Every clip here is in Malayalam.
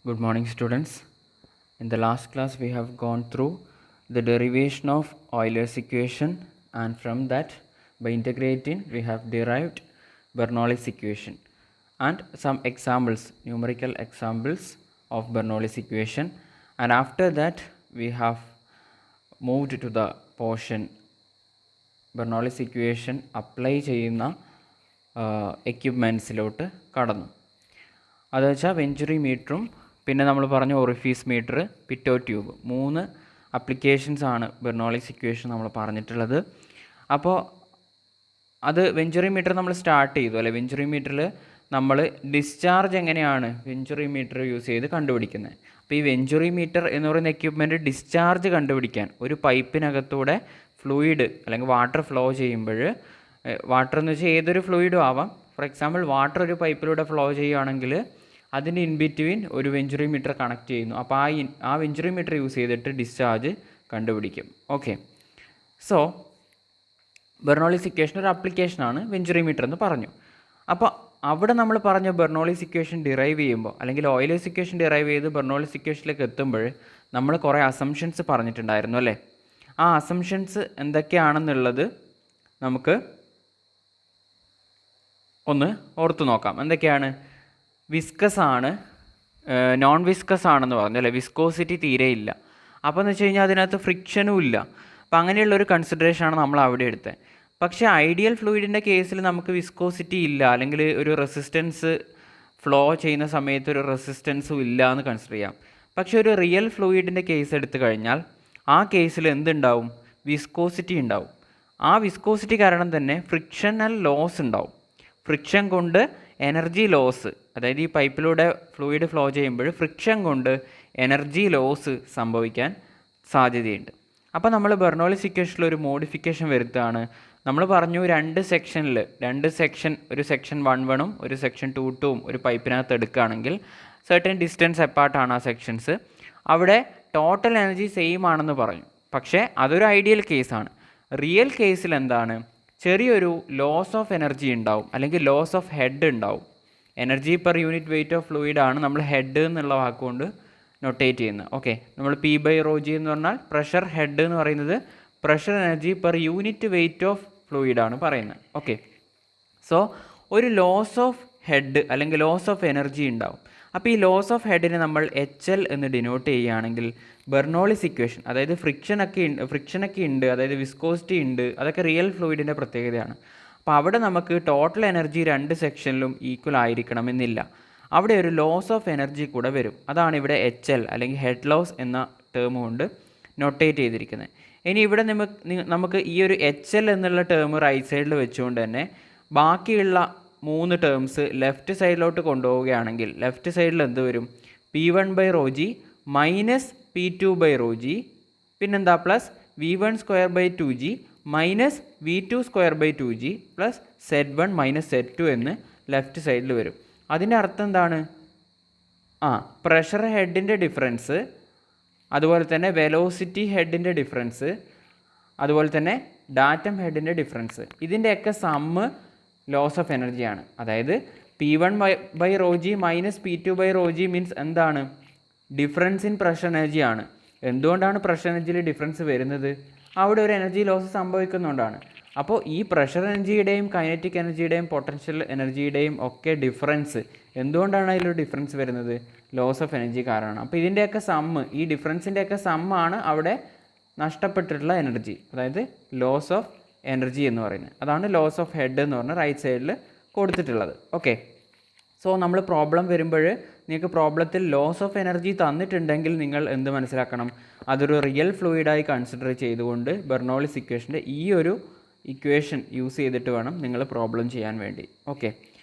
Good morning, students. In the last class, we have gone through the derivation of Euler's equation, and from that, by integrating, we have derived Bernoulli's equation and some examples, numerical examples of Bernoulli's equation. And after that, we have moved to the portion Bernoulli's equation apply ചെയ്യുന്ന എക്യുപ്മെൻറ്റ്സിലോട്ട് കടന്നു. അത് വെച്ചാൽ വെഞ്ചുറി മീറ്ററും പിന്നെ നമ്മൾ പറഞ്ഞ ഒറിഫീസ് മീറ്റർ, പിറ്റോ ട്യൂബ്, 3 അപ്ലിക്കേഷൻസ് ആണ് ബെർണോളിസ് ഇക്വേഷൻ നമ്മൾ പറഞ്ഞിട്ടുള്ളത്. അപ്പോൾ അത് വെഞ്ചുറി മീറ്റർ നമ്മൾ സ്റ്റാർട്ട് ചെയ്തു അല്ലേ. വെഞ്ചുറി മീറ്ററിൽ നമ്മൾ ഡിസ്ചാർജ് എങ്ങനെയാണ് വെഞ്ചുറി മീറ്റർ യൂസ് ചെയ്ത് കണ്ടുപിടിക്കുന്നത്. അപ്പോൾ ഈ വെഞ്ചുറി മീറ്റർ എന്ന് പറയുന്ന എക്യുപ്മെൻറ്റ് ഡിസ്ചാർജ് കണ്ടുപിടിക്കാൻ ഒരു പൈപ്പിനകത്തൂടെ ഫ്ലൂയിഡ് അല്ലെങ്കിൽ വാട്ടർ ഫ്ലോ ചെയ്യുമ്പോൾ, വാട്ടർ എന്ന് വെച്ചാൽ ഏതൊരു ഫ്ലൂയിഡും ആവാം. ഫോർ എക്സാമ്പിൾ വാട്ടർ ഒരു പൈപ്പിലൂടെ ഫ്ലോ ചെയ്യുകയാണെങ്കിൽ അതിന് ഇൻ ബിറ്റ്വീൻ ഒരു വെഞ്ചുറി മീറ്റർ കണക്ട് ചെയ്യുന്നു. അപ്പോൾ ആ വെഞ്ചുറി മീറ്റർ യൂസ് ചെയ്തിട്ട് ഡിസ്ചാർജ് കണ്ടുപിടിക്കും. ഓക്കെ, സോ ബെർണോളിസ് ഇക്വേഷൻ ഒരു ആപ്ലിക്കേഷനാണ് വെഞ്ചുറി മീറ്റർ എന്ന് പറഞ്ഞു. അപ്പോൾ അവിടെ നമ്മൾ പറഞ്ഞ ബെർണോളിസ് ഇക്വേഷൻ ഡിറൈവ് ചെയ്യുമ്പോൾ അല്ലെങ്കിൽ ഓയിലേഴ്സ് ഇക്വേഷൻ ഡിറൈവ് ചെയ്ത് ബെർണോളിസ് ഇക്വേഷനിലേക്ക് എത്തുമ്പോൾ നമ്മൾ കുറേ അസംഷൻസ് പറഞ്ഞിട്ടുണ്ടായിരുന്നു അല്ലേ. ആ അസംഷൻസ് എന്തൊക്കെയാണെന്നുള്ളത് നമുക്ക് ഒന്ന് ഓർത്തു നോക്കാം. എന്തൊക്കെയാണ്? വിസ്കസ് ആണ്, നോൺ വിസ്കസ് ആണെന്ന് പറഞ്ഞു അല്ലേ. വിസ്കോസിറ്റി തീരെ ഇല്ല. അപ്പോൾ എന്ന് വെച്ച് കഴിഞ്ഞാൽ അതിനകത്ത് ഫ്രിക്ഷനും ഇല്ല. അപ്പോൾ അങ്ങനെയുള്ളൊരു കൺസിഡറേഷനാണ് നമ്മൾ അവിടെ എടുത്തത്. പക്ഷേ ഐഡിയൽ ഫ്ലൂയിഡിൻ്റെ കേസിൽ നമുക്ക് വിസ്കോസിറ്റി ഇല്ല, അല്ലെങ്കിൽ ഒരു റെസിസ്റ്റൻസ് ഫ്ലോ ചെയ്യുന്ന സമയത്ത് ഒരു റെസിസ്റ്റൻസും ഇല്ല എന്ന് കൺസിഡർ ചെയ്യാം. പക്ഷേ ഒരു റിയൽ ഫ്ലൂയിഡിൻ്റെ കേസ് എടുത്തു കഴിഞ്ഞാൽ ആ കേസിൽ എന്തുണ്ടാവും? വിസ്കോസിറ്റി ഉണ്ടാവും. ആ വിസ്കോസിറ്റി കാരണം തന്നെ ഫ്രിക്ഷണൽ ലോസ് ഉണ്ടാവും. ഫ്രിക്ഷൻ കൊണ്ട് എനർജി ലോസ്, അതായത് ഈ പൈപ്പിലൂടെ ഫ്ലൂയിഡ് ഫ്ലോ ചെയ്യുമ്പോൾ ഫ്രിക്ഷൻ കൊണ്ട് എനർജി ലോസ് സംഭവിക്കാൻ സാധ്യതയുണ്ട്. അപ്പോൾ നമ്മൾ ബെർണോളിസ് ഇക്വേഷനിൽ ഒരു മോഡിഫിക്കേഷൻ വരുത്തുകയാണ്. നമ്മൾ പറഞ്ഞു രണ്ട് സെക്ഷൻ, ഒരു സെക്ഷൻ 1-1 ഒരു സെക്ഷൻ 2-2 ഒരു പൈപ്പിനകത്ത് എടുക്കുകയാണെങ്കിൽ സർട്ടൻ ഡിസ്റ്റൻസ് എപ്പാർട്ടാണ് ആ സെക്ഷൻസ്. അവിടെ ടോട്ടൽ എനർജി സെയിം ആണെന്ന് പറഞ്ഞു. പക്ഷേ അതൊരു ഐഡിയൽ കേസാണ്. റിയൽ കേസിൽ എന്താണ്? ചെറിയൊരു ലോസ് ഓഫ് എനർജി ഉണ്ടാവും, അല്ലെങ്കിൽ ലോസ് ഓഫ് ഹെഡ് ഉണ്ടാവും. Energy per unit weight of fluid ആണ് നമ്മൾ ഹെഡ് എന്നുള്ള വാക്കുകൊണ്ട് നൊട്ടേറ്റ് ചെയ്യുന്നത്. ഓക്കെ, നമ്മൾ P/ρg എന്ന് പറഞ്ഞാൽ പ്രഷർ ഹെഡ് എന്ന് പറയുന്നത് pressure energy per unit weight of fluid ആണ് പറയുന്നത്. ഓക്കെ, സോ ഒരു ലോസ് ഓഫ് ഹെഡ് അല്ലെങ്കിൽ ലോസ് ഓഫ് എനർജി ഉണ്ടാവും. അപ്പോൾ ഈ ലോസ് ഓഫ് ഹെഡിനെ നമ്മൾ HL എന്ന് ഡിനോട്ട് ചെയ്യുകയാണെങ്കിൽ ബെർണോളിസ് ഇക്വേഷൻ, അതായത് ഫ്രിക്ഷനൊക്കെ ഉണ്ട്, അതായത് വിസ്കോസിറ്റി ഉണ്ട്, അതൊക്കെ റിയൽ ഫ്ലൂയിഡിൻ്റെ പ്രത്യേകതയാണ്. അപ്പോൾ അവിടെ നമുക്ക് ടോട്ടൽ എനർജി രണ്ട് സെക്ഷനിലും ഈക്വൽ ആയിരിക്കണമെന്നില്ല. അവിടെ ഒരു ലോസ് ഓഫ് എനർജി കൂടെ വരും. അതാണ് ഇവിടെ HL അല്ലെങ്കിൽ ഹെഡ് ലോസ് എന്ന ടേം കൊണ്ട് നൊട്ടേറ്റ് ചെയ്തിരിക്കുന്നത്. ഇനി ഇവിടെ നമുക്ക് ഈ ഒരു HL എന്നുള്ള ടേം റൈറ്റ് സൈഡിൽ വെച്ചുകൊണ്ട് തന്നെ ബാക്കിയുള്ള 3 ടേംസ് ലെഫ്റ്റ് സൈഡിലോട്ട് കൊണ്ടുപോവുകയാണെങ്കിൽ ലെഫ്റ്റ് സൈഡിൽ എന്ത് വരും? P1/ρg മൈനസ് P2/ρg, പിന്നെന്താ plus V1² minus V2² plus Z1 minus Z2 എന്ന് ലെഫ്റ്റ് സൈഡിൽ വരും. അതിൻ്റെ അർത്ഥം എന്താണ്? പ്രഷർ ഹെഡിൻ്റെ ഡിഫറൻസ്, അതുപോലെ തന്നെ വെലോസിറ്റി ഹെഡിൻ്റെ ഡിഫറൻസ്, അതുപോലെ തന്നെ ഡാറ്റം ഹെഡിൻ്റെ ഡിഫറൻസ്, ഇതിൻ്റെയൊക്കെ സമ്മ് ലോസ് ഓഫ് എനർജിയാണ്. അതായത് P1/ρg മൈനസ് P2/ρg മീൻസ് എന്താണ്? ഡിഫറൻസ് ഇൻ പ്രഷർ എനർജി ആണ്. എന്തുകൊണ്ടാണ് പ്രഷർ എനർജിയിൽ ഡിഫറൻസ് വരുന്നത്? അവിടെ ഒരു എനർജി ലോസ് സംഭവിക്കുന്നതുകൊണ്ടാണ്. അപ്പോൾ ഈ പ്രഷർ എനർജിയുടെയും കൈനറ്റിക് എനർജിയുടെയും പൊട്ടൻഷ്യൽ എനർജിയുടെയും ഒക്കെ ഡിഫറൻസ്, എന്തുകൊണ്ടാണ് അതിലൊരു ഡിഫറൻസ് വരുന്നത്? ലോസ് ഓഫ് എനർജി കാരണമാണ്. അപ്പോൾ ഇതിൻ്റെയൊക്കെ സമ്മ്, ഈ ഡിഫറൻസിൻ്റെയൊക്കെ സമ്മാണ് അവിടെ നഷ്ടപ്പെട്ടിട്ടുള്ള എനർജി, അതായത് ലോസ് ഓഫ് എനർജി എന്ന് പറയുന്നത്. അതാണ് ലോസ് ഓഫ് ഹെഡ് എന്ന് പറഞ്ഞാൽ റൈറ്റ് സൈഡിൽ കൊടുത്തിട്ടുള്ളത്. ഓക്കെ, സോ നമ്മൾ പ്രോബ്ലം വരുമ്പോൾ നിങ്ങൾക്ക് പ്രോബ്ലത്തിൽ ലോസ് ഓഫ് എനർജി തന്നിട്ടുണ്ടെങ്കിൽ നിങ്ങൾ എന്ത് മനസ്സിലാക്കണം? അതൊരു റിയൽ ഫ്ലൂയിഡായി കൺസിഡർ ചെയ്തുകൊണ്ട് ബെർണോളിസ് ഇക്വേഷൻ്റെ ഈ ഒരു ഇക്വേഷൻ യൂസ് ചെയ്തിട്ട് വേണം നിങ്ങൾ പ്രോബ്ലം ചെയ്യാൻ വേണ്ടി. ഓക്കെ,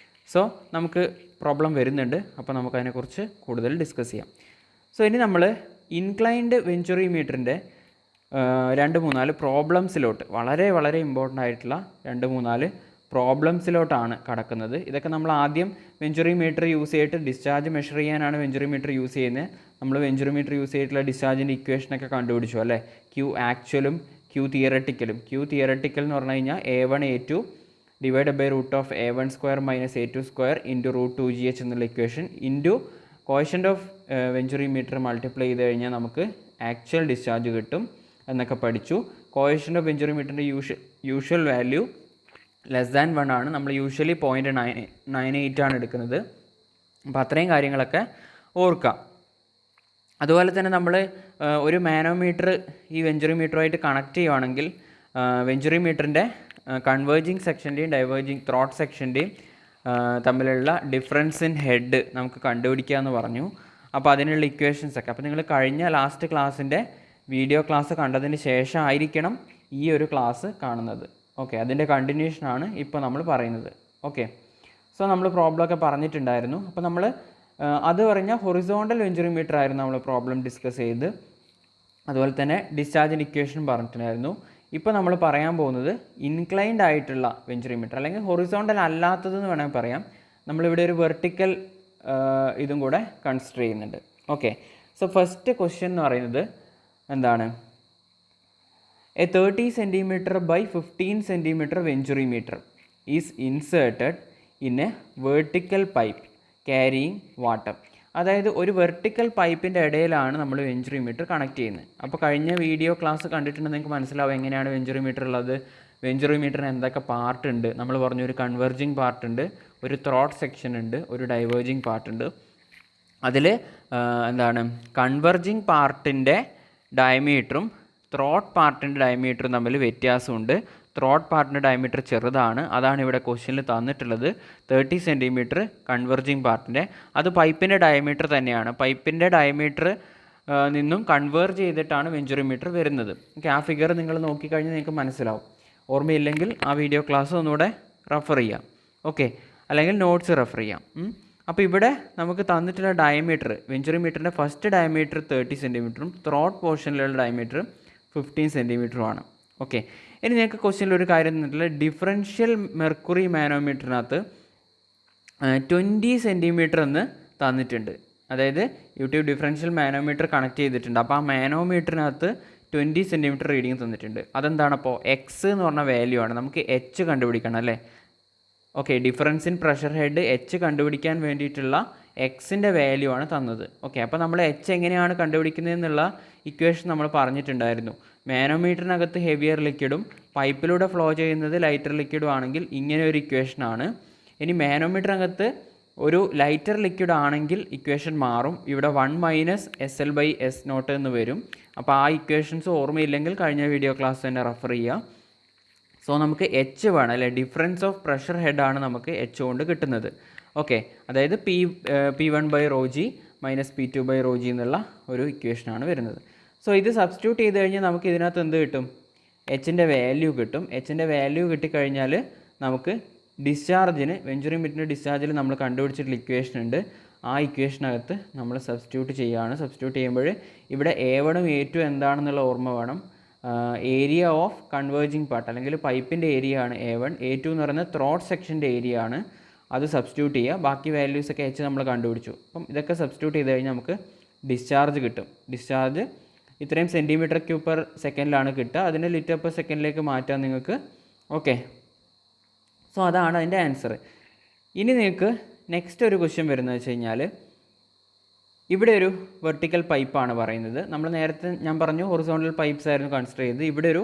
സോ നമുക്ക് പ്രോബ്ലം വരുന്നുണ്ട്. അപ്പോൾ നമുക്കതിനെക്കുറിച്ച് കൂടുതൽ ഡിസ്കസ് ചെയ്യാം. സോ ഇനി നമ്മൾ ഇൻക്ലൈൻഡ് വെഞ്ചുറി മീറ്ററിൻ്റെ 2-3 പ്രോബ്ലംസിലോട്ട്, വളരെ വളരെ ഇമ്പോർട്ടൻ്റ് ആയിട്ടുള്ള 2-3 പ്രോബ്ലംസിലോട്ടാണ് കടക്കുന്നത്. ഇതൊക്കെ നമ്മൾ ആദ്യം വെഞ്ചുറി മീറ്റർ യൂസ് ചെയ്തിട്ട് ഡിസ്ചാർജ് മെഷർ ചെയ്യാനാണ് വെഞ്ചുറി മീറ്റർ യൂസ് ചെയ്യുന്നത്. നമ്മൾ വെഞ്ചുറി മീറ്റർ യൂസ് ചെയ്തിട്ടുള്ള ഡിസ്ചാർജിൻ്റെ ഇക്വേഷനൊക്കെ കണ്ടുപിടിച്ചു അല്ലേ. Q ആക്ച്വലും Q തിയറട്ടിക്കലും. Q തിയറട്ടിക്കൽ എന്ന് പറഞ്ഞു കഴിഞ്ഞാൽ A1 A2 divide by root of A1² minus A2² into √2gh എന്നുള്ള equation into coefficient of venturimeter multiply ചെയ്ത് കഴിഞ്ഞാൽ നമുക്ക് ആക്ച്വൽ ഡിസ്ചാർജ് കിട്ടും എന്നൊക്കെ പഠിച്ചു. കോഷ്യൻ്റ് ഓഫ് വെഞ്ചുറിമീറ്ററിൻ്റെ യൂഷ്വൽ വാല്യൂ <1 ആണ്. നമ്മൾ യൂഷ്വലി 0.98 ആണ് എടുക്കുന്നത്. അപ്പോൾ അത്രയും കാര്യങ്ങളൊക്കെ ഓർക്കാം. അതുപോലെ തന്നെ നമ്മൾ ഒരു മാനോമീറ്റർ ഈ വെഞ്ചുറിമീറ്ററുമായിട്ട് കണക്ട് ചെയ്യുവാണെങ്കിൽ വെഞ്ചുറിമീറ്ററിൻ്റെ കൺവേർജിങ് സെക്ഷൻ്റെയും ഡൈവേർജിങ് ത്രോട്ട് സെക്ഷൻ്റെയും തമ്മിലുള്ള ഡിഫറൻസ് ഇൻ ഹെഡ് നമുക്ക് കണ്ടുപിടിക്കുക എന്ന് പറഞ്ഞു. അപ്പോൾ അതിനുള്ള ഇക്വേഷൻസ് ഒക്കെ അപ്പോൾ നിങ്ങൾ കഴിഞ്ഞ ലാസ്റ്റ് ക്ലാസ്സിൻ്റെ വീഡിയോ ക്ലാസ് കണ്ടതിന് ശേഷം ആയിരിക്കണം ഈ ഒരു ക്ലാസ് കാണുന്നത്. ഓക്കെ, അതിൻ്റെ കണ്ടിന്യൂഷനാണ് ഇപ്പോൾ നമ്മൾ പറയുന്നത്. ഓക്കെ, സോ നമ്മൾ പ്രോബ്ലമൊക്കെ പറഞ്ഞിട്ടുണ്ടായിരുന്നു. അപ്പോൾ നമ്മൾ അത് പറഞ്ഞാൽ ഹൊറിസോണ്ടൽ വെഞ്ചുറിമീറ്റർ ആയിരുന്നു നമ്മൾ പ്രോബ്ലം ഡിസ്കസ് ചെയ്ത്. അതുപോലെ തന്നെ ഡിസ്ചാർജിൻ്റെ ഇക്വേഷൻ പറഞ്ഞിട്ടുണ്ടായിരുന്നു. ഇപ്പോൾ നമ്മൾ പറയാൻ പോകുന്നത് ഇൻക്ലൈൻഡ് ആയിട്ടുള്ള വെഞ്ചുറിമീറ്റർ അല്ലെങ്കിൽ ഹൊറിസോണ്ടൽ അല്ലാത്തതെന്ന് വേണമെങ്കിൽ പറയാം. നമ്മളിവിടെ ഒരു വെർട്ടിക്കൽ ഇതും കൂടെ കൺസിഡർ ചെയ്യുന്നുണ്ട്. ഓക്കെ, സോ ഫസ്റ്റ് ക്വസ്റ്റ്യൻ എന്ന് പറയുന്നത് എന്താണ്? A 30 cm by 15 cm venturimeter is inserted in a vertical pipe carrying water. അതായത് ഒരു വെർട്ടിക്കൽ പൈപ്പിൻ്റെ ഇടയിലാണ് നമ്മൾ വെഞ്ചുറിമീറ്റർ കണക്ട് ചെയ്യുന്നത്. അപ്പോൾ കഴിഞ്ഞ വീഡിയോ ക്ലാസ് കണ്ടിട്ടുണ്ടെങ്കിൽ നിങ്ങൾക്ക് മനസ്സിലാവും എങ്ങനെയാണ് വെഞ്ചുറിമീറ്റർ ഉള്ളത്. വെഞ്ചുറിമീറ്ററിന് എന്തൊക്കെ പാർട്ട് ഉണ്ട്. നമ്മൾ പറഞ്ഞു ഒരു കൺവെർജിങ് പാർട്ട് ഉണ്ട്, ഒരു ത്രോട്ട് സെക്ഷൻ ഉണ്ട്, ഒരു ഡൈവേർജിങ് പാർട്ട് ഉണ്ട്. അതിൽ എന്താണ് കൺവെർജിങ് പാർട്ടിൻ്റെ ഡയമീറ്ററും ത്രോട്ട് പാർട്ടിൻ്റെ ഡയമീറ്ററും തമ്മിൽ വ്യത്യാസമുണ്ട്. ത്രോട്ട് പാർട്ടിൻ്റെ ഡയമീറ്റർ ചെറുതാണ്, അതാണ് ഇവിടെ ക്വസ്റ്റ്യനിൽ തന്നിട്ടുള്ളത്. 30 cm കൺവെർജിങ് പാർട്ടിൻ്റെ, അത് പൈപ്പിൻ്റെ ഡയമീറ്റർ തന്നെയാണ്. പൈപ്പിൻ്റെ ഡയമീറ്റർ നിന്നും കൺവേർജ് ചെയ്തിട്ടാണ് വെഞ്ചുറിമീറ്റർ വരുന്നത്. ഓക്കെ, ആ ഫിഗർ നിങ്ങൾ നോക്കിക്കഴിഞ്ഞാൽ നിങ്ങൾക്ക് മനസ്സിലാവും. ഓർമ്മയില്ലെങ്കിൽ ആ വീഡിയോ ക്ലാസ് ഒന്നുകൂടെ റെഫർ ചെയ്യാം. ഓക്കെ, അല്ലെങ്കിൽ നോട്ട്സ് റെഫർ ചെയ്യാം. അപ്പോൾ ഇവിടെ നമുക്ക് തന്നിട്ടുള്ള ഡയമീറ്റർ വെഞ്ചുറിമീറ്ററിൻ്റെ ഫസ്റ്റ് ഡയമീറ്റർ 30 cm ത്രോട്ട് പോർഷനിലുള്ള ഡയമീറ്റർ 15 cm ആണ്. ഓക്കെ, ഇനി നിങ്ങൾക്ക് ക്വസ്റ്റ്യനിൽ ഒരു കാര്യം തന്നിട്ടുള്ള ഡിഫറൻഷ്യൽ മെർക്കുറി മാനോമീറ്ററിനകത്ത് 20 cm എന്ന് തന്നിട്ടുണ്ട്. അതായത് യൂട്യൂബ് ഡിഫറൻഷ്യൽ മാനോമീറ്റർ കണക്ട് ചെയ്തിട്ടുണ്ട്. അപ്പോൾ ആ മാനോമീറ്ററിനകത്ത് 20 cm റീഡിങ് തന്നിട്ടുണ്ട്. അതെന്താണ്? അപ്പോൾ എക്സ് എന്ന് പറഞ്ഞ വാല്യൂ ആണ്. നമുക്ക് എച്ച് കണ്ടുപിടിക്കണം അല്ലേ? Okay, difference in pressure head H കണ്ടുപിടിക്കാൻ വേണ്ടിയിട്ടുള്ള എക്സിൻ്റെ വാല്യൂ ആണ് തന്നത്. ഓക്കെ, അപ്പോൾ നമ്മൾ എച്ച് എങ്ങനെയാണ് കണ്ടുപിടിക്കുന്നതെന്നുള്ള ഇക്വേഷൻ നമ്മൾ പറഞ്ഞിട്ടുണ്ടായിരുന്നു. മാനോമീറ്ററിനകത്ത് ഹെവിയർ ലിക്വിഡും പൈപ്പിലൂടെ ഫ്ലോ ചെയ്യുന്നത് ലൈറ്റർ ലിക്വിഡും ആണെങ്കിൽ ഇങ്ങനെ ഒരു ഇക്വേഷനാണ്. ഇനി മാനോമീറ്ററിനകത്ത് ഒരു ലൈറ്റർ ലിക്വിഡ് ആണെങ്കിൽ ഇക്വേഷൻ മാറും. ഇവിടെ 1 - SL/S0 എന്ന് വരും. അപ്പോൾ ആ ഇക്വേഷൻസ് ഓർമ്മയില്ലെങ്കിൽ കഴിഞ്ഞ വീഡിയോ ക്ലാസ് തന്നെ റെഫർ ചെയ്യുക. സോ നമുക്ക് എച്ച് വേണം അല്ലേ? ഡിഫറൻസ് ഓഫ് പ്രഷർ ഹെഡാണ് നമുക്ക് എച്ച് കൊണ്ട് കിട്ടുന്നത്. ഓക്കെ, അതായത് P1/ρg - P2/ρg എന്നുള്ള ഒരു ഇക്വേഷനാണ് വരുന്നത്. സോ ഇത് സബ്സ്റ്റിറ്റ്യൂട്ട് ചെയ്ത് കഴിഞ്ഞാൽ നമുക്ക് ഇതിനകത്ത് എന്ത് കിട്ടും? എച്ചിൻ്റെ വാല്യൂ കിട്ടും. എച്ചിൻ്റെ വാല്യൂ കിട്ടിക്കഴിഞ്ഞാൽ നമുക്ക് ഡിസ്ചാർജിന് വെഞ്ചുറിമീറ്ററിൻ്റെ ഡിസ്ചാർജിൽ നമ്മൾ കണ്ടുപിടിച്ചിട്ടുള്ള ഇക്വേഷൻ ഉണ്ട്. ആ ഇക്വേഷനകത്ത് നമ്മൾ സബ്സ്റ്റിറ്റ്യൂട്ട് ചെയ്യുകയാണ്. സബ്സ്റ്റിറ്റ്യൂട്ട് ചെയ്യുമ്പോൾ ഇവിടെ A1 ഉം A2 എന്താണെന്നുള്ള ഓർമ്മ വേണം. ഏരിയ ഓഫ് കൺവേർജിങ് പാർട്ട് അല്ലെങ്കിൽ പൈപ്പിൻ്റെ ഏരിയ ആണ് A1. A2 എന്ന് പറയുന്നത് ത്രോട്ട് സെക്ഷൻ്റെ ഏരിയ ആണ്. അത് സബ്സ്റ്റിറ്റ്യൂട്ട് ചെയ്യുക. ബാക്കി വാല്യൂസൊക്കെ എച്ച് നമ്മൾ കണ്ടുപിടിച്ചു. അപ്പം ഇതൊക്കെ സബ്സ്റ്റിറ്റ്യൂട്ട് ചെയ്ത് കഴിഞ്ഞാൽ നമുക്ക് ഡിസ്ചാർജ് കിട്ടും. ഡിസ്ചാർജ് ഇത്രയും cm/s കിട്ടുക. അതിനെ L/s മാറ്റാൻ നിങ്ങൾക്ക്. ഓക്കെ, സോ അതാണ് അതിൻ്റെ ആൻസർ. ഇനി നിങ്ങൾക്ക് നെക്സ്റ്റ് ഒരു ക്വസ്റ്റ്യൻ വരുന്നത് വെച്ച് കഴിഞ്ഞാൽ ഇവിടെ ഒരു വെർട്ടിക്കൽ പൈപ്പാണ് പറയുന്നത്. നമ്മൾ നേരത്തെ ഞാൻ പറഞ്ഞു ഹൊറിസോണ്ടൽ പൈപ്പ്സ് ആയിരുന്നു കൺസിഡർ ചെയ്തത്. ഇവിടെ ഒരു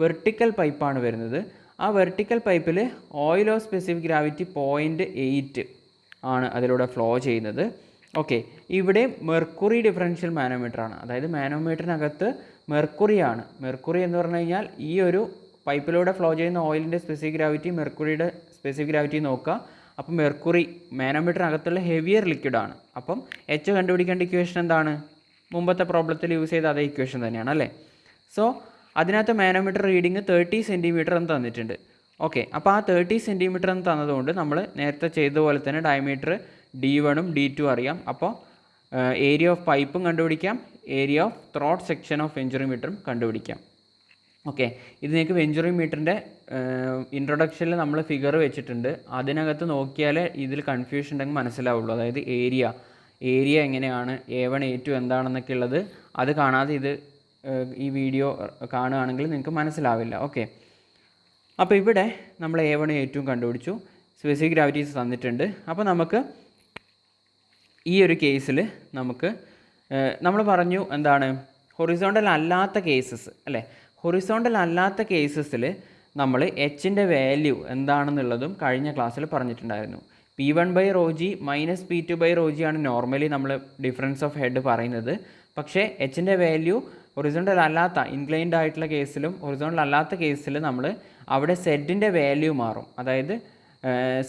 വെർട്ടിക്കൽ പൈപ്പാണ് വരുന്നത്. ആ വെർട്ടിക്കൽ പൈപ്പിൽ ഓയിൽ ഓഫ് സ്പെസിഫിക് ഗ്രാവിറ്റി 0.8 ആണ് അതിലൂടെ ഫ്ലോ ചെയ്യുന്നത്. ഓക്കെ, ഇവിടെ മെർക്കുറി ഡിഫറൻഷ്യൽ മാനോമീറ്റർ ആണ്. അതായത് മാനോമീറ്ററിനകത്ത് മെർക്കുറിയാണ്. മെർക്കുറി എന്ന് പറഞ്ഞു കഴിഞ്ഞാൽ ഈ ഒരു പൈപ്പിലൂടെ ഫ്ലോ ചെയ്യുന്ന ഓയിലിൻ്റെ സ്പെസിഫിക് ഗ്രാവിറ്റി മെർക്കുറിയുടെ സ്പെസിഫിക് ഗ്രാവിറ്റി നോക്കുക. അപ്പം മെർക്കുറി മാനോമീറ്ററിനകത്തുള്ള ഹെവിയർ ലിക്വിഡാണ്. അപ്പം എച്ച് കണ്ടുപിടിക്കേണ്ട ഇക്വേഷൻ എന്താണ്? മുമ്പത്തെ പ്രോബ്ലത്തിൽ യൂസ് ചെയ്ത അതേ ഇക്വേഷൻ തന്നെയാണ് അല്ലേ? സോ അതിനകത്ത് മാനോമീറ്റർ റീഡിങ് 30 cm എന്ന് തന്നിട്ടുണ്ട്. ഓക്കെ, അപ്പോൾ ആ 30 cm എന്ന് തന്നതുകൊണ്ട് നമ്മൾ നേരത്തെ ചെയ്തതുപോലെ തന്നെ ഡയമീറ്റർ D1 ഉം D2 അറിയാം. അപ്പോൾ ഏരിയ ഓഫ് പൈപ്പും കണ്ടുപിടിക്കാം, area of throat section of വെഞ്ചുറിമീറ്ററും കണ്ടുപിടിക്കാം. ഓക്കെ, ഇത് നിങ്ങൾക്ക് വെഞ്ചുറിമീറ്ററിൻ്റെ ഇൻട്രൊഡക്ഷനിൽ നമ്മൾ ഫിഗർ വെച്ചിട്ടുണ്ട്. അതിനകത്ത് നോക്കിയാലേ ഇതിൽ കൺഫ്യൂഷൻ ഉണ്ടെങ്കിൽ മനസ്സിലാവുള്ളൂ. അതായത് ഏരിയ എങ്ങനെയാണ്, A1 A2 എന്താണെന്നൊക്കെ ഉള്ളത് അത് കാണാതെ ഇത് ഈ വീഡിയോ കാണുകയാണെങ്കിൽ നിങ്ങൾക്ക് മനസ്സിലാവില്ല. ഓക്കെ, അപ്പോൾ ഇവിടെ നമ്മൾ A1 A2 കണ്ടുപിടിച്ചു. സ്പെസിഫിക് ഗ്രാവിറ്റീസ് തന്നിട്ടുണ്ട്. അപ്പോൾ നമുക്ക് ഈ ഒരു കേസിൽ നമുക്ക് നമ്മൾ പറഞ്ഞു എന്താണ് ഹൊറിസോണ്ടൽ അല്ലാത്ത കേസസ് അല്ലേ, ഹൊറിസോണ്ടൽ അല്ലാത്ത കേസസിൽ നമ്മൾ എച്ചിൻ്റെ വാല്യൂ എന്താണെന്നുള്ളതും കഴിഞ്ഞ ക്ലാസ്സിൽ പറഞ്ഞിട്ടുണ്ടായിരുന്നു. P1/ρg മൈനസ് P2/ρg ആണ് നോർമലി നമ്മൾ ഡിഫറൻസ് ഓഫ് ഹെഡ് പറയുന്നത്. പക്ഷേ എച്ചിൻ്റെ വാല്യൂ ഹൊറിസോണ്ടൽ അല്ലാത്ത ഇൻക്ലൈൻഡ് ആയിട്ടുള്ള കേസിലും ഹൊറിസോണ്ടൽ അല്ലാത്ത കേസിൽ നമ്മൾ അവിടെ സെഡിൻ്റെ വാല്യൂ മാറും. അതായത്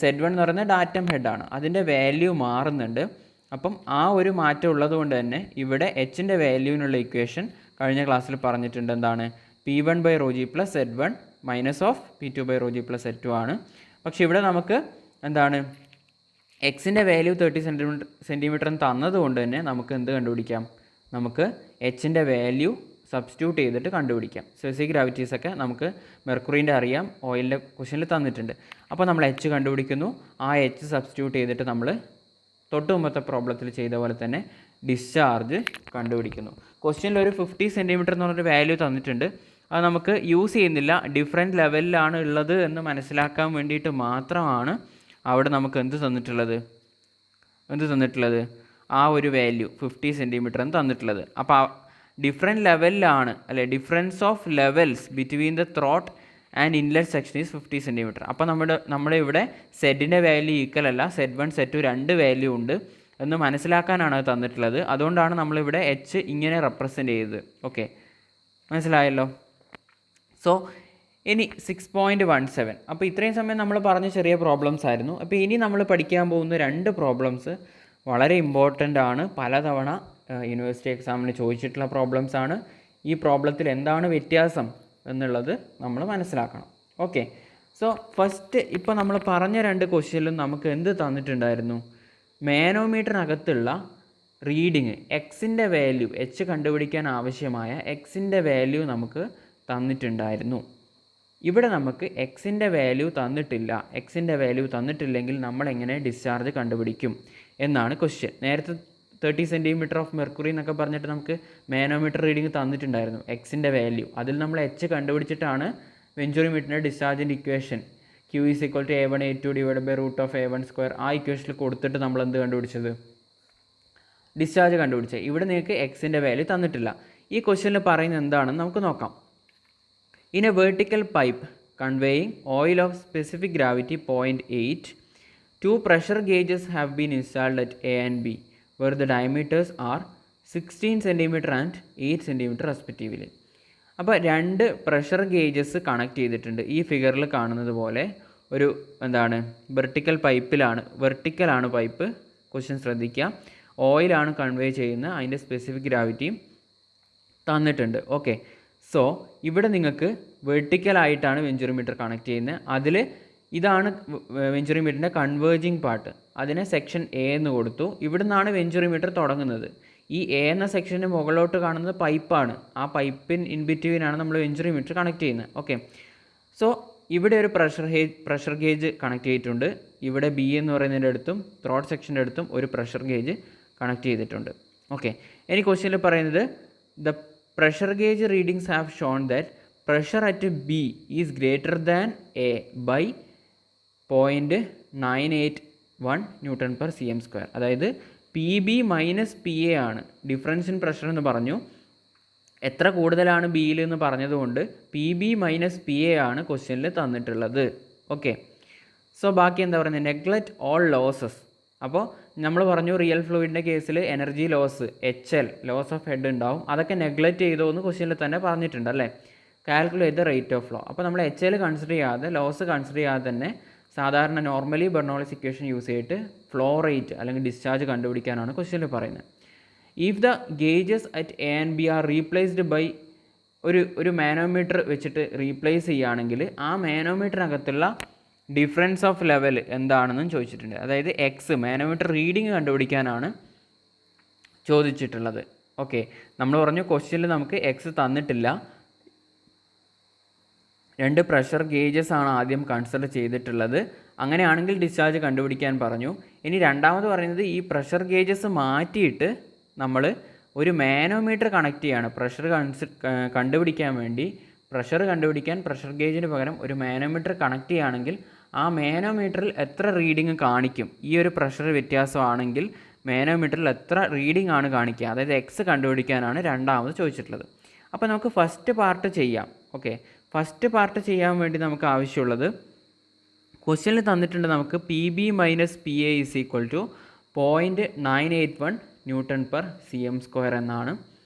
Z1 എന്ന് പറയുന്നത് ഡാറ്റം ഹെഡാണ്, അതിൻ്റെ വാല്യൂ മാറുന്നുണ്ട്. അപ്പം ആ ഒരു മാറ്റം ഉള്ളതുകൊണ്ട് തന്നെ ഇവിടെ എച്ചിൻ്റെ വാല്യൂവിനുള്ള ഇക്വേഷൻ കഴിഞ്ഞ ക്ലാസ്സിൽ പറഞ്ഞിട്ടുണ്ട്. എന്താണ്? P1/ρg plus Z1 minus of P2/ρg plus Z2 ആണ്. പക്ഷെ ഇവിടെ നമുക്ക് എന്താണ് എക്സിൻ്റെ വാല്യൂ 30 സെൻറ്റിമീറ്റർ തന്നതുകൊണ്ട് തന്നെ നമുക്ക് എന്ത് കണ്ടുപിടിക്കാം? നമുക്ക് എച്ചിൻ്റെ വാല്യൂ സബ്സ്റ്റിറ്റ്യൂട്ട് ചെയ്തിട്ട് കണ്ടുപിടിക്കാം. സ്പെസിഫിക് ഗ്രാവിറ്റീസൊക്കെ നമുക്ക് മെർക്കുറീൻ്റെ അറിയാം, ഓയിലിൻ്റെ ക്വസ്റ്റനിൽ തന്നിട്ടുണ്ട്. അപ്പോൾ നമ്മൾ എച്ച് കണ്ടുപിടിക്കുന്നു, ആ എച്ച് സബ്സ്റ്റിറ്റ്യൂട്ട് ചെയ്തിട്ട് നമ്മൾ തൊട്ട് മുമ്പത്തെ പ്രോബ്ലത്തിൽ ചെയ്ത പോലെ തന്നെ ഡിസ്ചാർജ് കണ്ടുപിടിക്കുന്നു. ക്വസ്റ്റ്യനിൽ ഒരു 50 സെൻറ്റിമീറ്റർ എന്ന് പറഞ്ഞൊരു വാല്യൂ തന്നിട്ടുണ്ട്. അത് നമുക്ക് യൂസ് ചെയ്യുന്നില്ല, ഡിഫറെൻറ്റ് ലെവലിലാണ് ഉള്ളത് എന്ന് മനസ്സിലാക്കാൻ വേണ്ടിയിട്ട് മാത്രമാണ് അവിടെ നമുക്ക് എന്ത് തന്നിട്ടുള്ളത് ആ ഒരു വാല്യൂ 50 സെൻറ്റിമീറ്റർ എന്ന് തന്നിട്ടുള്ളത്. അപ്പോൾ ഡിഫറെൻറ്റ് ലെവലിലാണ് അല്ലെ, difference of levels between the throat and inlet section is 50 centimetre. അപ്പോൾ നമ്മുടെ ഇവിടെ സെഡിൻ്റെ വാല്യൂ ഈക്വൽ അല്ല, Z1 Z2 രണ്ട് വാല്യൂ ഉണ്ട് എന്ന് മനസ്സിലാക്കാനാണ് അത് തന്നിട്ടുള്ളത്. അതുകൊണ്ടാണ് നമ്മളിവിടെ എച്ച് ഇങ്ങനെ റെപ്രസെൻ്റ് ചെയ്തത്. ഓക്കെ, മനസ്സിലായല്ലോ? സോ ഇനി 6.17. അപ്പോൾ ഇത്രയും സമയം നമ്മൾ പറഞ്ഞ ചെറിയ പ്രോബ്ലംസ് ആയിരുന്നു. അപ്പോൾ ഇനി നമ്മൾ പഠിക്കാൻ പോകുന്ന 2 പ്രോബ്ലംസ് വളരെ ഇമ്പോർട്ടൻ്റ് ആണ്, പലതവണ യൂണിവേഴ്സിറ്റി എക്സാമിന് ചോദിച്ചിട്ടുള്ള പ്രോബ്ലംസ് ആണ്. ഈ പ്രോബ്ലത്തിൽ എന്താണ് വ്യത്യാസം എന്നുള്ളത് നമ്മൾ മനസ്സിലാക്കണം. ഓക്കെ, സോ ഫസ്റ്റ് ഇപ്പോൾ നമ്മൾ പറഞ്ഞ 2 ക്വസ്റ്റ്യനിലും നമുക്ക് എന്ത് തന്നിട്ടുണ്ടായിരുന്നു? മാനോമീറ്ററിനകത്തുള്ള റീഡിങ് എക്സിൻ്റെ വാല്യൂ, എച്ച് കണ്ടുപിടിക്കാൻ ആവശ്യമായ എക്സിൻ്റെ വാല്യൂ നമുക്ക് തന്നിട്ടുണ്ടായിരുന്നു. ഇവിടെ നമുക്ക് എക്സിൻ്റെ വാല്യൂ തന്നിട്ടില്ല. എക്സിൻ്റെ വാല്യൂ തന്നിട്ടില്ലെങ്കിൽ നമ്മൾ എങ്ങനെ ഡിസ്ചാർജ് കണ്ടുപിടിക്കും എന്നാണ് ക്വസ്റ്റ്യൻ. നേരത്തെ 30 സെൻറ്റിമീറ്റർ ഓഫ് മെർക്കുറി എന്നൊക്കെ പറഞ്ഞിട്ട് നമുക്ക് മാനോമീറ്റർ റീഡിങ് തന്നിട്ടുണ്ടായിരുന്നു എക്സിൻ്റെ വാല്യൂ. അതിൽ നമ്മൾ H കണ്ടുപിടിച്ചിട്ടാണ് വെഞ്ചുറിമീറ്ററിൻ്റെ ഡിസ്ചാർജിൻ്റെ equation Q = A1A2 √A1², ആ ഇക്വേഷനിൽ കൊടുത്തിട്ട് നമ്മൾ എന്ത് കണ്ടുപിടിച്ചത്? ഡിസ്ചാർജ് കണ്ടുപിടിച്ചത്. ഇവിടെ നിങ്ങൾക്ക് എക്സിൻ്റെ വാല്യൂ തന്നിട്ടില്ല. ഈ ക്വസ്റ്റ്യനിൽ പറയുന്നത് എന്താണെന്ന് നമുക്ക് നോക്കാം. In a vertical pipe conveying oil of specific gravity 0.8, 2 pressure gauges have been installed at A and B, where the diameters are 16 cm and 8 cm respectively. അപ്പോൾ 2 പ്രഷർ ഗേജസ് കണക്ട് ചെയ്തിട്ടുണ്ട്. ഈ ഫിഗറിൽ കാണുന്നത് പോലെ ഒരു എന്താണ് വെർട്ടിക്കലാണ് പൈപ്പ്. ക്വസ്റ്റ്യൻ ശ്രദ്ധിക്കുക, ഓയിലാണ് കൺവേ ചെയ്യുന്നത്, അതിൻ്റെ സ്പെസിഫിക് ഗ്രാവിറ്റിയും തന്നിട്ടുണ്ട്. ഓക്കെ, സോ ഇവിടെ നിങ്ങൾക്ക് വെർട്ടിക്കലായിട്ടാണ് വെഞ്ചുറിമീറ്റർ കണക്ട് ചെയ്യുന്നത്. അതിൽ ഇതാണ് വെഞ്ചുറിമീറ്ററിൻ്റെ കൺവേർജിങ് പാർട്ട്, അതിനെ സെക്ഷൻ എ എന്ന് കൊടുത്തു. ഇവിടെ നിന്നാണ് വെഞ്ചുറിമീറ്റർ തുടങ്ങുന്നത്. ഈ എ എന്ന സെക്ഷന് മുകളിലോട്ട് കാണുന്നത് പൈപ്പാണ്. ആ ഇൻ ബിറ്റ്വീനാണ് നമ്മൾ വെഞ്ചുറിമീറ്റർ കണക്ട് ചെയ്യുന്നത്. ഓക്കെ, സോ ഇവിടെ ഒരു പ്രഷർ ഗേജ് കണക്ട് ചെയ്തിട്ടുണ്ട്. ഇവിടെ ബി എന്ന് പറയുന്നതിൻ്റെ അടുത്തും ത്രോട്ട് സെക്ഷൻ്റെ അടുത്തും ഒരു പ്രഷർ ഗേജ് കണക്ട് ചെയ്തിട്ടുണ്ട്. ഓക്കെ, ഇനി ക്വസ്റ്റ്യനിൽ പറയുന്നത് the pressure gauge readings have shown that pressure at B is greater than A by 0.981 Newton per cm². അതായത് PB മൈനസ് PA ആണ് ഡിഫറൻസ് ഇൻ പ്രഷർ എന്ന് പറഞ്ഞു. എത്ര കൂടുതലാണ് ബിയിൽ എന്ന് പറഞ്ഞതുകൊണ്ട് PB മൈനസ് PA ആണ് ക്വസ്റ്റ്യനിൽ തന്നിട്ടുള്ളത്. ഓക്കെ, സോ ബാക്കി എന്താ പറയുന്നത്? Neglect all losses. അപ്പോൾ നമ്മൾ പറഞ്ഞു റിയൽ ഫ്ലൂയിഡിൻ്റെ കേസിൽ energy loss HL loss of head ഉണ്ടാവും. അതൊക്കെ നെഗ്ലക്റ്റ് ചെയ്തോ എന്ന് ക്വസ്റ്റ്യനിൽ തന്നെ പറഞ്ഞിട്ടുണ്ട് അല്ലേ. Calculate the rate of flow. അപ്പോൾ നമ്മൾ HL കൺസിഡർ ചെയ്യാതെ, ലോസ് കൺസിഡർ ചെയ്യാതെ തന്നെ സാധാരണ നോർമലി ബെർണോളിസ് ഇക്വേഷൻ യൂസ് ചെയ്തിട്ട് ഫ്ലോ റേറ്റ് അല്ലെങ്കിൽ ഡിസ്ചാർജ് കണ്ടുപിടിക്കാനാണ് ക്വസ്റ്റ്യനിൽ പറയുന്നത്. If the gauges at A and B are replaced by ഒരു മാനോമീറ്റർ വെച്ചിട്ട് റീപ്ലേസ് ചെയ്യുകയാണെങ്കിൽ ആ മാനോമീറ്ററിനകത്തുള്ള ഡിഫറൻസ് ഓഫ് ലെവൽ എന്താണെന്നും ചോദിച്ചിട്ടുണ്ട്. അതായത് എക്സ് മാനോമീറ്റർ റീഡിങ് കണ്ടുപിടിക്കാനാണ് ചോദിച്ചിട്ടുള്ളത്. ഓക്കെ, നമ്മൾ പറഞ്ഞു ക്വസ്റ്റ്യനിൽ നമുക്ക് എക്സ് തന്നിട്ടില്ല. 2 പ്രഷർ ഗേജസ് ആണ് ആദ്യം കൺസിഡർ ചെയ്തിട്ടുള്ളത്. അങ്ങനെയാണെങ്കിൽ ഡിസ്ചാർജ് കണ്ടുപിടിക്കാൻ പറഞ്ഞു. ഇനി രണ്ടാമത് പറയുന്നത് ഈ പ്രഷർ ഗേജസ് മാറ്റിയിട്ട് നമ്മൾ ഒരു മാനോമീറ്റർ കണക്ട് ചെയ്യാണ്. കണ്ടുപിടിക്കാൻ വേണ്ടി പ്രഷർ ഗേജിന് പകരം ഒരു മാനോമീറ്റർ കണക്ട് ചെയ്യുകയാണെങ്കിൽ ആ മാനോമീറ്ററിൽ എത്ര റീഡിങ് കാണിക്കും? ഈ ഒരു പ്രഷർ വ്യത്യാസമാണെങ്കിൽ മാനോമീറ്ററിൽ എത്ര റീഡിംഗ് ആണ് കാണിക്കുക, അതായത് എക്സ് കണ്ടുപിടിക്കാനാണ് രണ്ടാമത് ചോദിച്ചിട്ടുള്ളത്. അപ്പോൾ നമുക്ക് ഫസ്റ്റ് പാർട്ട് ചെയ്യാം. ഓക്കെ, ഫസ്റ്റ് പാർട്ട് ചെയ്യാൻ വേണ്ടി നമുക്ക് ആവശ്യമുള്ളത്, ക്വസ്റ്റ്യനിൽ തന്നിട്ടുണ്ട് നമുക്ക് P B minus P A is equal to 0.981 newton per C M square എന്നാണ്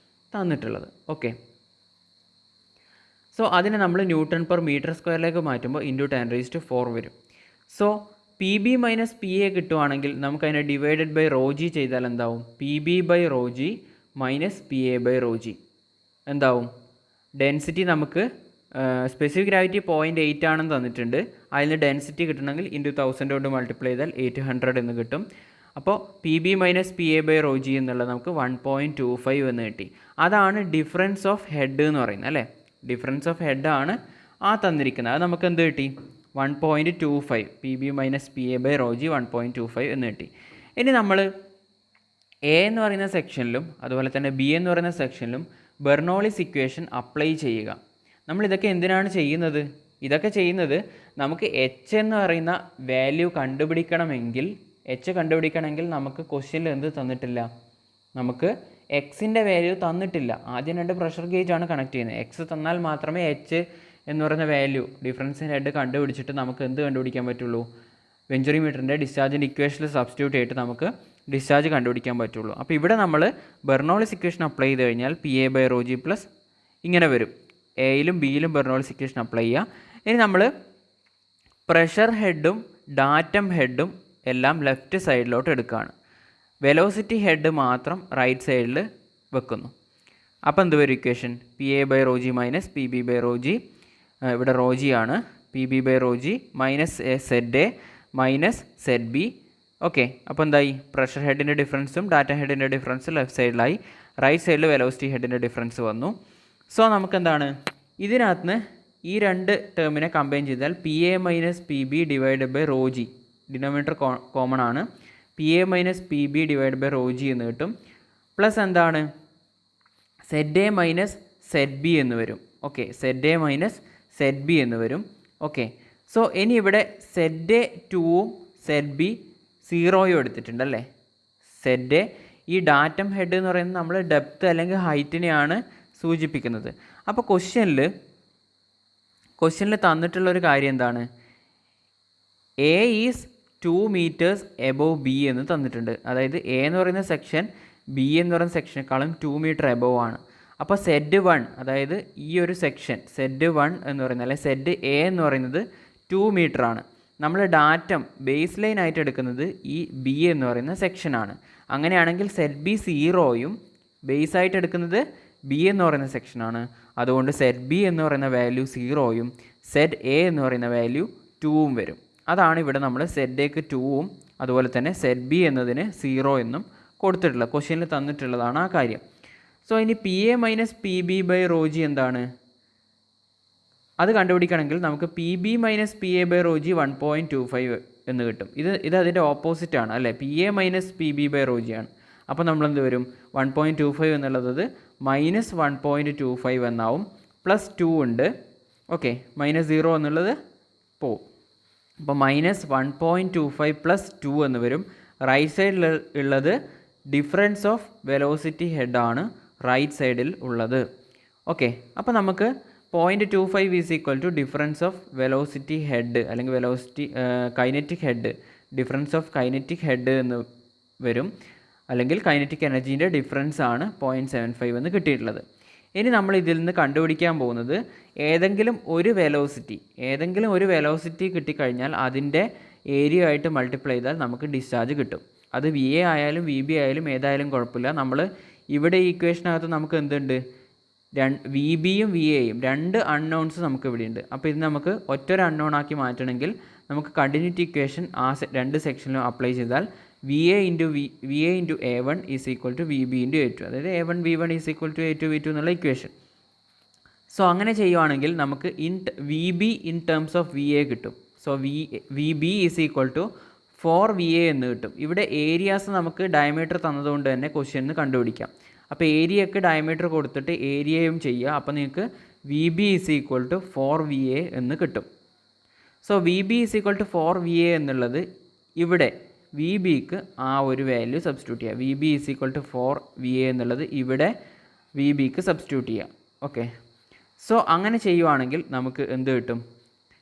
തന്നിട്ടുള്ളത്. ഓക്കെ, സോ അതിനെ നമ്മൾ ന്യൂട്ടൺ പെർ മീറ്റർ സ്ക്വയറിലേക്ക് മാറ്റുമ്പോൾ ഇൻറ്റു 10⁴ വരും. So P B minus P A കിട്ടുവാണെങ്കിൽ നമുക്കതിനെ ഡിവൈഡഡ് ബൈ റോ ജി ചെയ്താൽ എന്താവും? P B by rho G minus P A by rho G എന്താവും? ഡെൻസിറ്റി നമുക്ക് സ്പെസിഫിക് ഗ്രാവിറ്റി 0.8 ആണെന്ന് തന്നിട്ടുണ്ട്. അതിൽ ഡെൻസിറ്റി കിട്ടണമെങ്കിൽ ഇൻറ്റു 1000 കൊണ്ട് മൾട്ടിപ്ലൈ ചെയ്താൽ 800 എന്ന് കിട്ടും. അപ്പോൾ P B minus P A by rho G എന്നുള്ളത് നമുക്ക് 1.25 എന്ന് കിട്ടി. അതാണ് ഡിഫറൻസ് ഓഫ് ഹെഡ് എന്ന് പറയുന്നത് അല്ലേ. ഡിഫറൻസ് ഓഫ് ഹെഡാണ് ആ തന്നിരിക്കുന്നത്. അത് നമുക്ക് എന്ത് കിട്ടി? 1.25. P B minus P A by rho G 1.25 എന്ന് കിട്ടി. ഇനി നമ്മൾ എ എന്ന് പറയുന്ന സെക്ഷനിലും അതുപോലെ തന്നെ ബി എന്ന് പറയുന്ന സെക്ഷനിലും ബെർണോളിസ് ഇക്വേഷൻ അപ്ലൈ ചെയ്യുക. നമ്മളിതൊക്കെ എന്തിനാണ് ചെയ്യുന്നത്? ഇതൊക്കെ ചെയ്യുന്നത് നമുക്ക് എച്ച് എന്ന് പറയുന്ന വാല്യൂ കണ്ടുപിടിക്കണമെങ്കിൽ നമുക്ക് ക്വസ്റ്റ്യനിൽ എന്ത് തന്നിട്ടില്ല? നമുക്ക് എക്സിൻ്റെ വാല്യൂ തന്നിട്ടില്ല. ആദ്യം രണ്ട് പ്രഷർ ഗേജാണ് കണക്ട് ചെയ്യുന്നത്. എക്സ് തന്നാൽ മാത്രമേ എച്ച് എന്ന് പറയുന്ന വാല്യൂ ഡിഫറൻസ് ഹെഡ് കണ്ടുപിടിച്ചിട്ട് നമുക്ക് എന്ത് കണ്ടുപിടിക്കാൻ പറ്റുള്ളൂ? വെഞ്ചുറി മീറ്ററിൻ്റെ ഡിസ്ചാർജിൻ്റെ ഇക്വേഷനിൽ സബ്സ്റ്റിറ്റ്യൂട്ട് ചെയ്തിട്ട് നമുക്ക് ഡിസ്ചാർജ് കണ്ടുപിടിക്കാൻ പറ്റുള്ളൂ. അപ്പോൾ ഇവിടെ നമ്മൾ ബെർണോളിസ് ഇക്വേഷൻ അപ്ലൈ ചെയ്ത് കഴിഞ്ഞാൽ P A by rho G plus ഇങ്ങനെ വരും. എയിലും ബിയിലും ബെർണോളിസ് ഇക്വേഷൻ അപ്ലൈ ചെയ്യുക. ഇനി നമ്മൾ പ്രഷർ ഹെഡും ഡാറ്റം ഹെഡും എല്ലാം ലെഫ്റ്റ് സൈഡിലോട്ട് എടുക്കുകയാണ്. വെലോസിറ്റി ഹെഡ് മാത്രം റൈറ്റ് സൈഡിൽ വെക്കുന്നു. അപ്പോൾ എന്ത് വരും ഇക്വേഷൻ? P A by rho G minus P B by rho G, ഇവിടെ റോ ജി ആണ്, P B by rho G minus Z A minus Z B. Okay, അപ്പോൾ എന്തായി? പ്രഷർ ഹെഡിൻ്റെ ഡിഫറൻസും ഡാറ്റ ഹെഡിൻ്റെ ഡിഫറൻസും ലെഫ്റ്റ് സൈഡിലായി. റൈറ്റ് സൈഡിൽ വെലോസിറ്റി ഹെഡിൻ്റെ ഡിഫറൻസ് വന്നു. സോ നമുക്കെന്താണ് ഇതിനകത്ത് ഈ രണ്ട് ടേമിനെ കമ്പൈൻ ചെയ്താൽ P A minus P B divide by rho G, denominator common ആണ്, P A minus P B divide by rho G എന്ന് കിട്ടും. പ്ലസ് എന്താണ്? Z A minus Z B എന്ന് വരും. Okay, Z A minus Z B എന്ന് വരും. ഓക്കെ, സോ ഇനി ഇവിടെ സെഡ് എ 2ഉം സെഡ് ബി 0യും എടുത്തിട്ടുണ്ടല്ലേ. സെഡ് എ ഈ ഡാറ്റം ഹെഡ് എന്ന് പറയുന്നത് നമ്മൾ ഡെപ്ത് അല്ലെങ്കിൽ ഹൈറ്റിനെയാണ് സൂചിപ്പിക്കുന്നത്. അപ്പോൾ ക്വസ്റ്റ്യനിൽ തന്നിട്ടുള്ളൊരു കാര്യം എന്താണ്? A is 2 meters above B എന്ന് തന്നിട്ടുണ്ട്. അതായത് എ എന്ന് പറയുന്ന സെക്ഷൻ ബി എന്ന് പറയുന്ന സെക്ഷനേക്കാളും 2 meter എബോവ് ആണ്. അപ്പോൾ സെഡ് 1, അതായത് ഈ ഒരു സെക്ഷൻ സെഡ് 1 എന്ന് പറയുന്നത് അല്ലെങ്കിൽ സെഡ് എ എന്ന് പറയുന്നത് 2 meter ആണ്. നമ്മൾ ഡാറ്റം ബേസ് ലൈൻ ആയിട്ട് എടുക്കുന്നത് ഈ ബി എന്ന് പറയുന്ന സെക്ഷനാണ്. അങ്ങനെയാണെങ്കിൽ സെഡ് ബി 0യും ബേസ് ആയിട്ട് എടുക്കുന്നത് ബി എന്ന് പറയുന്ന സെക്ഷനാണ്. അതുകൊണ്ട് സെഡ് ബി എന്ന് പറയുന്ന വാല്യൂ 0യും സെഡ് എ എന്ന് പറയുന്ന വാല്യൂ 2ഉം വരും. അതാണ് ഇവിടെ നമ്മൾ സെഡ് എക്ക് 2ഉം അതുപോലെ തന്നെ സെഡ് ബി എന്നതിന് 0 എന്നും കൊടുത്തിട്ടുള്ളത്. ക്വസ്റ്റ്യനിൽ തന്നിട്ടുള്ളതാണ് ആ കാര്യം. സോ ഇനി P A minus P B by rho G എന്താണ്? അത് കണ്ടുപിടിക്കണമെങ്കിൽ നമുക്ക് P B minus P A by rho G 1.25 എന്ന് കിട്ടും. ഇത് അതിൻ്റെ ഓപ്പോസിറ്റ് ആണ് അല്ലേ. P A minus P B by rho G ആണ്. അപ്പോൾ നമ്മളെന്ത് വരും? 1.25 എന്നുള്ളത് മൈനസ് 1.25 എന്നാവും. പ്ലസ് 2 ഉണ്ട്. ഓക്കെ, മൈനസ് 0 എന്നുള്ളത് പോവും. അപ്പോൾ മൈനസ് 1.25 പ്ലസ് 2 എന്ന് വരും. റൈറ്റ് സൈഡിൽ ഉള്ളത് ഡിഫറൻസ് ഓഫ് വെലോസിറ്റി ഹെഡാണ് റൈറ്റ് സൈഡിൽ ഉള്ളത്. ഓക്കെ, അപ്പോൾ നമുക്ക് 0.25 is equal to difference of velocity head അല്ലെങ്കിൽ velocity kinetic head, difference of kinetic head എന്ന് വരും. അല്ലെങ്കിൽ കൈനറ്റിക് എനർജീൻ്റെ ഡിഫറൻസ് ആണ് 0.75 എന്ന് കിട്ടിയിട്ടുള്ളത്. ഇനി നമ്മൾ ഇതിൽ നിന്ന് കണ്ടുപിടിക്കാൻ പോകുന്നത് ഏതെങ്കിലും ഒരു വെലോസിറ്റി കിട്ടിക്കഴിഞ്ഞാൽ അതിൻ്റെ ഏരിയ ആയിട്ട് മൾട്ടിപ്ലൈ ചെയ്താൽ നമുക്ക് ഡിസ്ചാർജ് കിട്ടും. അത് വി എ ആയാലും വി ബി ആയാലും ഏതായാലും കുഴപ്പമില്ല. നമ്മൾ ഇവിടെ ഈ ഇക്വേഷനകത്ത് നമുക്ക് എന്തുണ്ട്? വി ബിയും വി എയും രണ്ട് അൺനോൺസ് നമുക്ക് ഇവിടെ ഉണ്ട്. അപ്പോൾ ഇത് നമുക്ക് ഒറ്റൊരു അൺനോൺ ആക്കി മാറ്റണമെങ്കിൽ നമുക്ക് കണ്ടിന്യൂറ്റി ഇക്വേഷൻ ആ രണ്ട് സെക്ഷനിലും അപ്ലൈ ചെയ്താൽ V A into A one is equal to V B into A two, അതായത് A one V one is equal to A two V two എന്നുള്ള ഇക്വേഷൻ. സോ അങ്ങനെ ചെയ്യുവാണെങ്കിൽ നമുക്ക് V B in terms of V A കിട്ടും. So V B is equal to 4VA എന്ന് കിട്ടും. ഇവിടെ ഏരിയാസ് നമുക്ക് ഡയമീറ്റർ തന്നതുകൊണ്ട് തന്നെ ക്വസ്റ്റ്യനിൽ കണ്ടുപിടിക്കാം. അപ്പോൾ ഏരിയക്ക് ഡയമീറ്റർ കൊടുത്തിട്ട് ഏരിയയും ചെയ്യുക. അപ്പോൾ നിങ്ങൾക്ക് V B is equal to 4VA എന്ന് കിട്ടും. So V B is equal to 4VA എന്നുള്ളത് ഇവിടെ വി ബിക്ക് ആ ഒരു വാല്യൂ സബ്സ്റ്റിറ്റ്യൂട്ട് ചെയ്യുക. V B is equal to 4 VA എന്നുള്ളത് ഇവിടെ വി ബിക്ക് സബ്സ്റ്റിറ്റ്യൂട്ട് ചെയ്യുക. ഓക്കെ, സോ അങ്ങനെ ചെയ്യുവാണെങ്കിൽ നമുക്ക് എന്ത് കിട്ടും?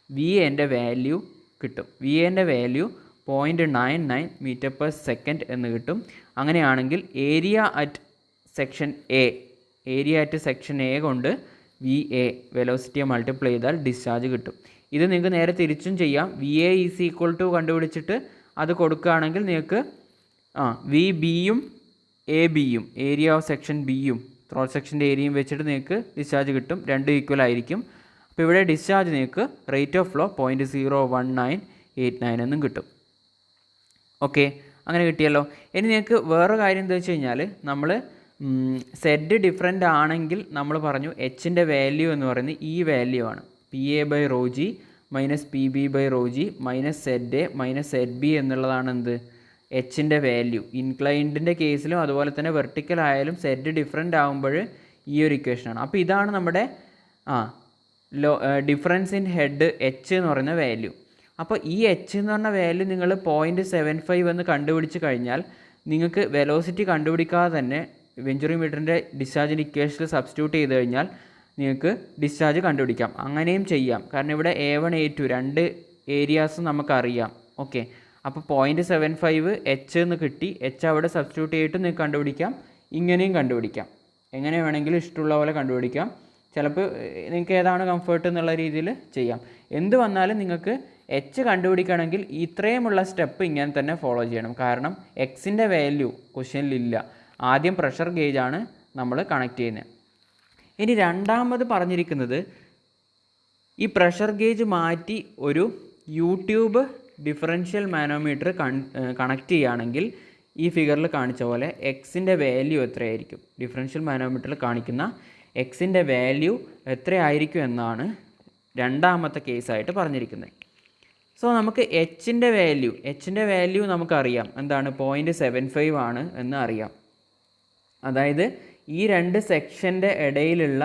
വി എൻ്റെ വാല്യൂ കിട്ടും. വി എൻ്റെ വാല്യൂ 0.99 m/s എന്ന് കിട്ടും. അങ്ങനെയാണെങ്കിൽ ഏരിയ അറ്റ് സെക്ഷൻ എ കൊണ്ട് വി എ വെലോസിറ്റിയെ മൾട്ടിപ്ലൈ ചെയ്താൽ ഡിസ്ചാർജ് കിട്ടും. ഇത് നിങ്ങൾക്ക് നേരെ തിരിച്ചും ചെയ്യാം. V A is equal to കണ്ടുപിടിച്ചിട്ട് അത് കൊടുക്കുകയാണെങ്കിൽ നിങ്ങൾക്ക് വി ബിയും എ ബിയും ഏരിയ ഓഫ് സെക്ഷൻ ബിയും ത്രോട്ട് സെക്ഷൻ്റെ ഏരിയയും വെച്ചിട്ട് നിങ്ങൾക്ക് ഡിസ്ചാർജ് കിട്ടും. രണ്ടും ഈക്വൽ ആയിരിക്കും. അപ്പോൾ ഇവിടെ ഡിസ്ചാർജ് നിങ്ങൾക്ക് റേറ്റ് ഓഫ് ഫ്ലോ 0.01989 എന്നും കിട്ടും. ഓക്കെ, അങ്ങനെ കിട്ടിയല്ലോ. ഇനി നിങ്ങൾക്ക് വേറെ കാര്യം എന്താ വെച്ച് കഴിഞ്ഞാൽ നമ്മൾ സെഡ് ഡിഫറെൻ്റ് ആണെങ്കിൽ നമ്മൾ പറഞ്ഞു എച്ചിൻ്റെ വാല്യൂ എന്ന് പറയുന്നത് ഈ വാല്യൂ ആണ്. PA/ρg minus PB/ρg minus ZA minus ZB എന്നുള്ളതാണ് എന്ത്? എച്ചിൻ്റെ വാല്യൂ. ഇൻക്ലൈൻഡിൻ്റെ കേസിലും അതുപോലെ തന്നെ വെർട്ടിക്കൽ ആയാലും സെഡ് ഡിഫറെൻ്റ് ആകുമ്പോൾ ഈ ഒരു ഇക്വേഷനാണ്. അപ്പോൾ ഇതാണ് നമ്മുടെ ഡിഫറൻസ് ഇൻ ഹെഡ് എച്ച് എന്ന് പറയുന്ന വാല്യൂ. അപ്പോൾ ഈ എച്ച് എന്ന് പറഞ്ഞ വാല്യൂ നിങ്ങൾ 0.75 എന്ന് കണ്ടുപിടിച്ച് കഴിഞ്ഞാൽ നിങ്ങൾക്ക് വെലോസിറ്റി കണ്ടുപിടിക്കാതെ തന്നെ വെഞ്ചുറിമീറ്ററിൻ്റെ ഡിസ്ചാർജിൻ്റെ ഇക്വേഷനിൽ സബ്സ്റ്റിറ്റ്യൂട്ട് ചെയ്ത് കഴിഞ്ഞാൽ നിങ്ങൾക്ക് ഡിസ്ചാർജ് കണ്ടുപിടിക്കാം. അങ്ങനെയും ചെയ്യാം. കാരണം ഇവിടെ A1 A2 രണ്ട് ഏരിയാസും നമുക്കറിയാം. ഓക്കെ, അപ്പോൾ 0.75 എച്ച് എന്ന് കിട്ടി. എച്ച് അവിടെ സബ്സ്റ്റിറ്റ്യൂട്ട് ചെയ്തിട്ട് നിങ്ങൾക്ക് കണ്ടുപിടിക്കാം. ഇങ്ങനെയും കണ്ടുപിടിക്കാം. എങ്ങനെ വേണമെങ്കിലും ഇഷ്ടമുള്ള പോലെ കണ്ടുപിടിക്കാം. ചിലപ്പോൾ നിങ്ങൾക്ക് ഏതാണ് കംഫർട്ട് എന്നുള്ള രീതിയിൽ ചെയ്യാം. എന്ത് വന്നാലും നിങ്ങൾക്ക് എച്ച് കണ്ടുപിടിക്കണമെങ്കിൽ ഇത്രയുമുള്ള സ്റ്റെപ്പ് ഇങ്ങനെ തന്നെ ഫോളോ ചെയ്യണം. കാരണം എക്സിൻ്റെ വാല്യൂ ക്വസ്റ്റ്യനിലില്ല. ആദ്യം പ്രഷർ ഗേജാണ് നമ്മൾ കണക്ട് ചെയ്യുന്നത്. ഇനി രണ്ടാമത് പറഞ്ഞിരിക്കുന്നത് ഈ പ്രഷർ ഗേജ് മാറ്റി ഒരു യൂട്യൂബ് ഡിഫറൻഷ്യൽ മാനോമീറ്റർ കണക്ട് ചെയ്യുകയാണെങ്കിൽ ഈ ഫിഗറിൽ കാണിച്ച പോലെ എക്സിൻ്റെ വാല്യൂ എത്രയായിരിക്കും? ഡിഫറൻഷ്യൽ മാനോമീറ്ററിൽ കാണിക്കുന്ന എക്സിൻ്റെ വാല്യൂ എത്രയായിരിക്കും എന്നാണ് രണ്ടാമത്തെ കേസായിട്ട് പറഞ്ഞിരിക്കുന്നത്. സോ നമുക്ക് എച്ചിൻ്റെ വാല്യൂ നമുക്കറിയാം. എന്താണ്? 0.75 ആണ് എന്ന് അറിയാം. അതായത് ഈ രണ്ട് സെക്ഷൻ്റെ ഇടയിലുള്ള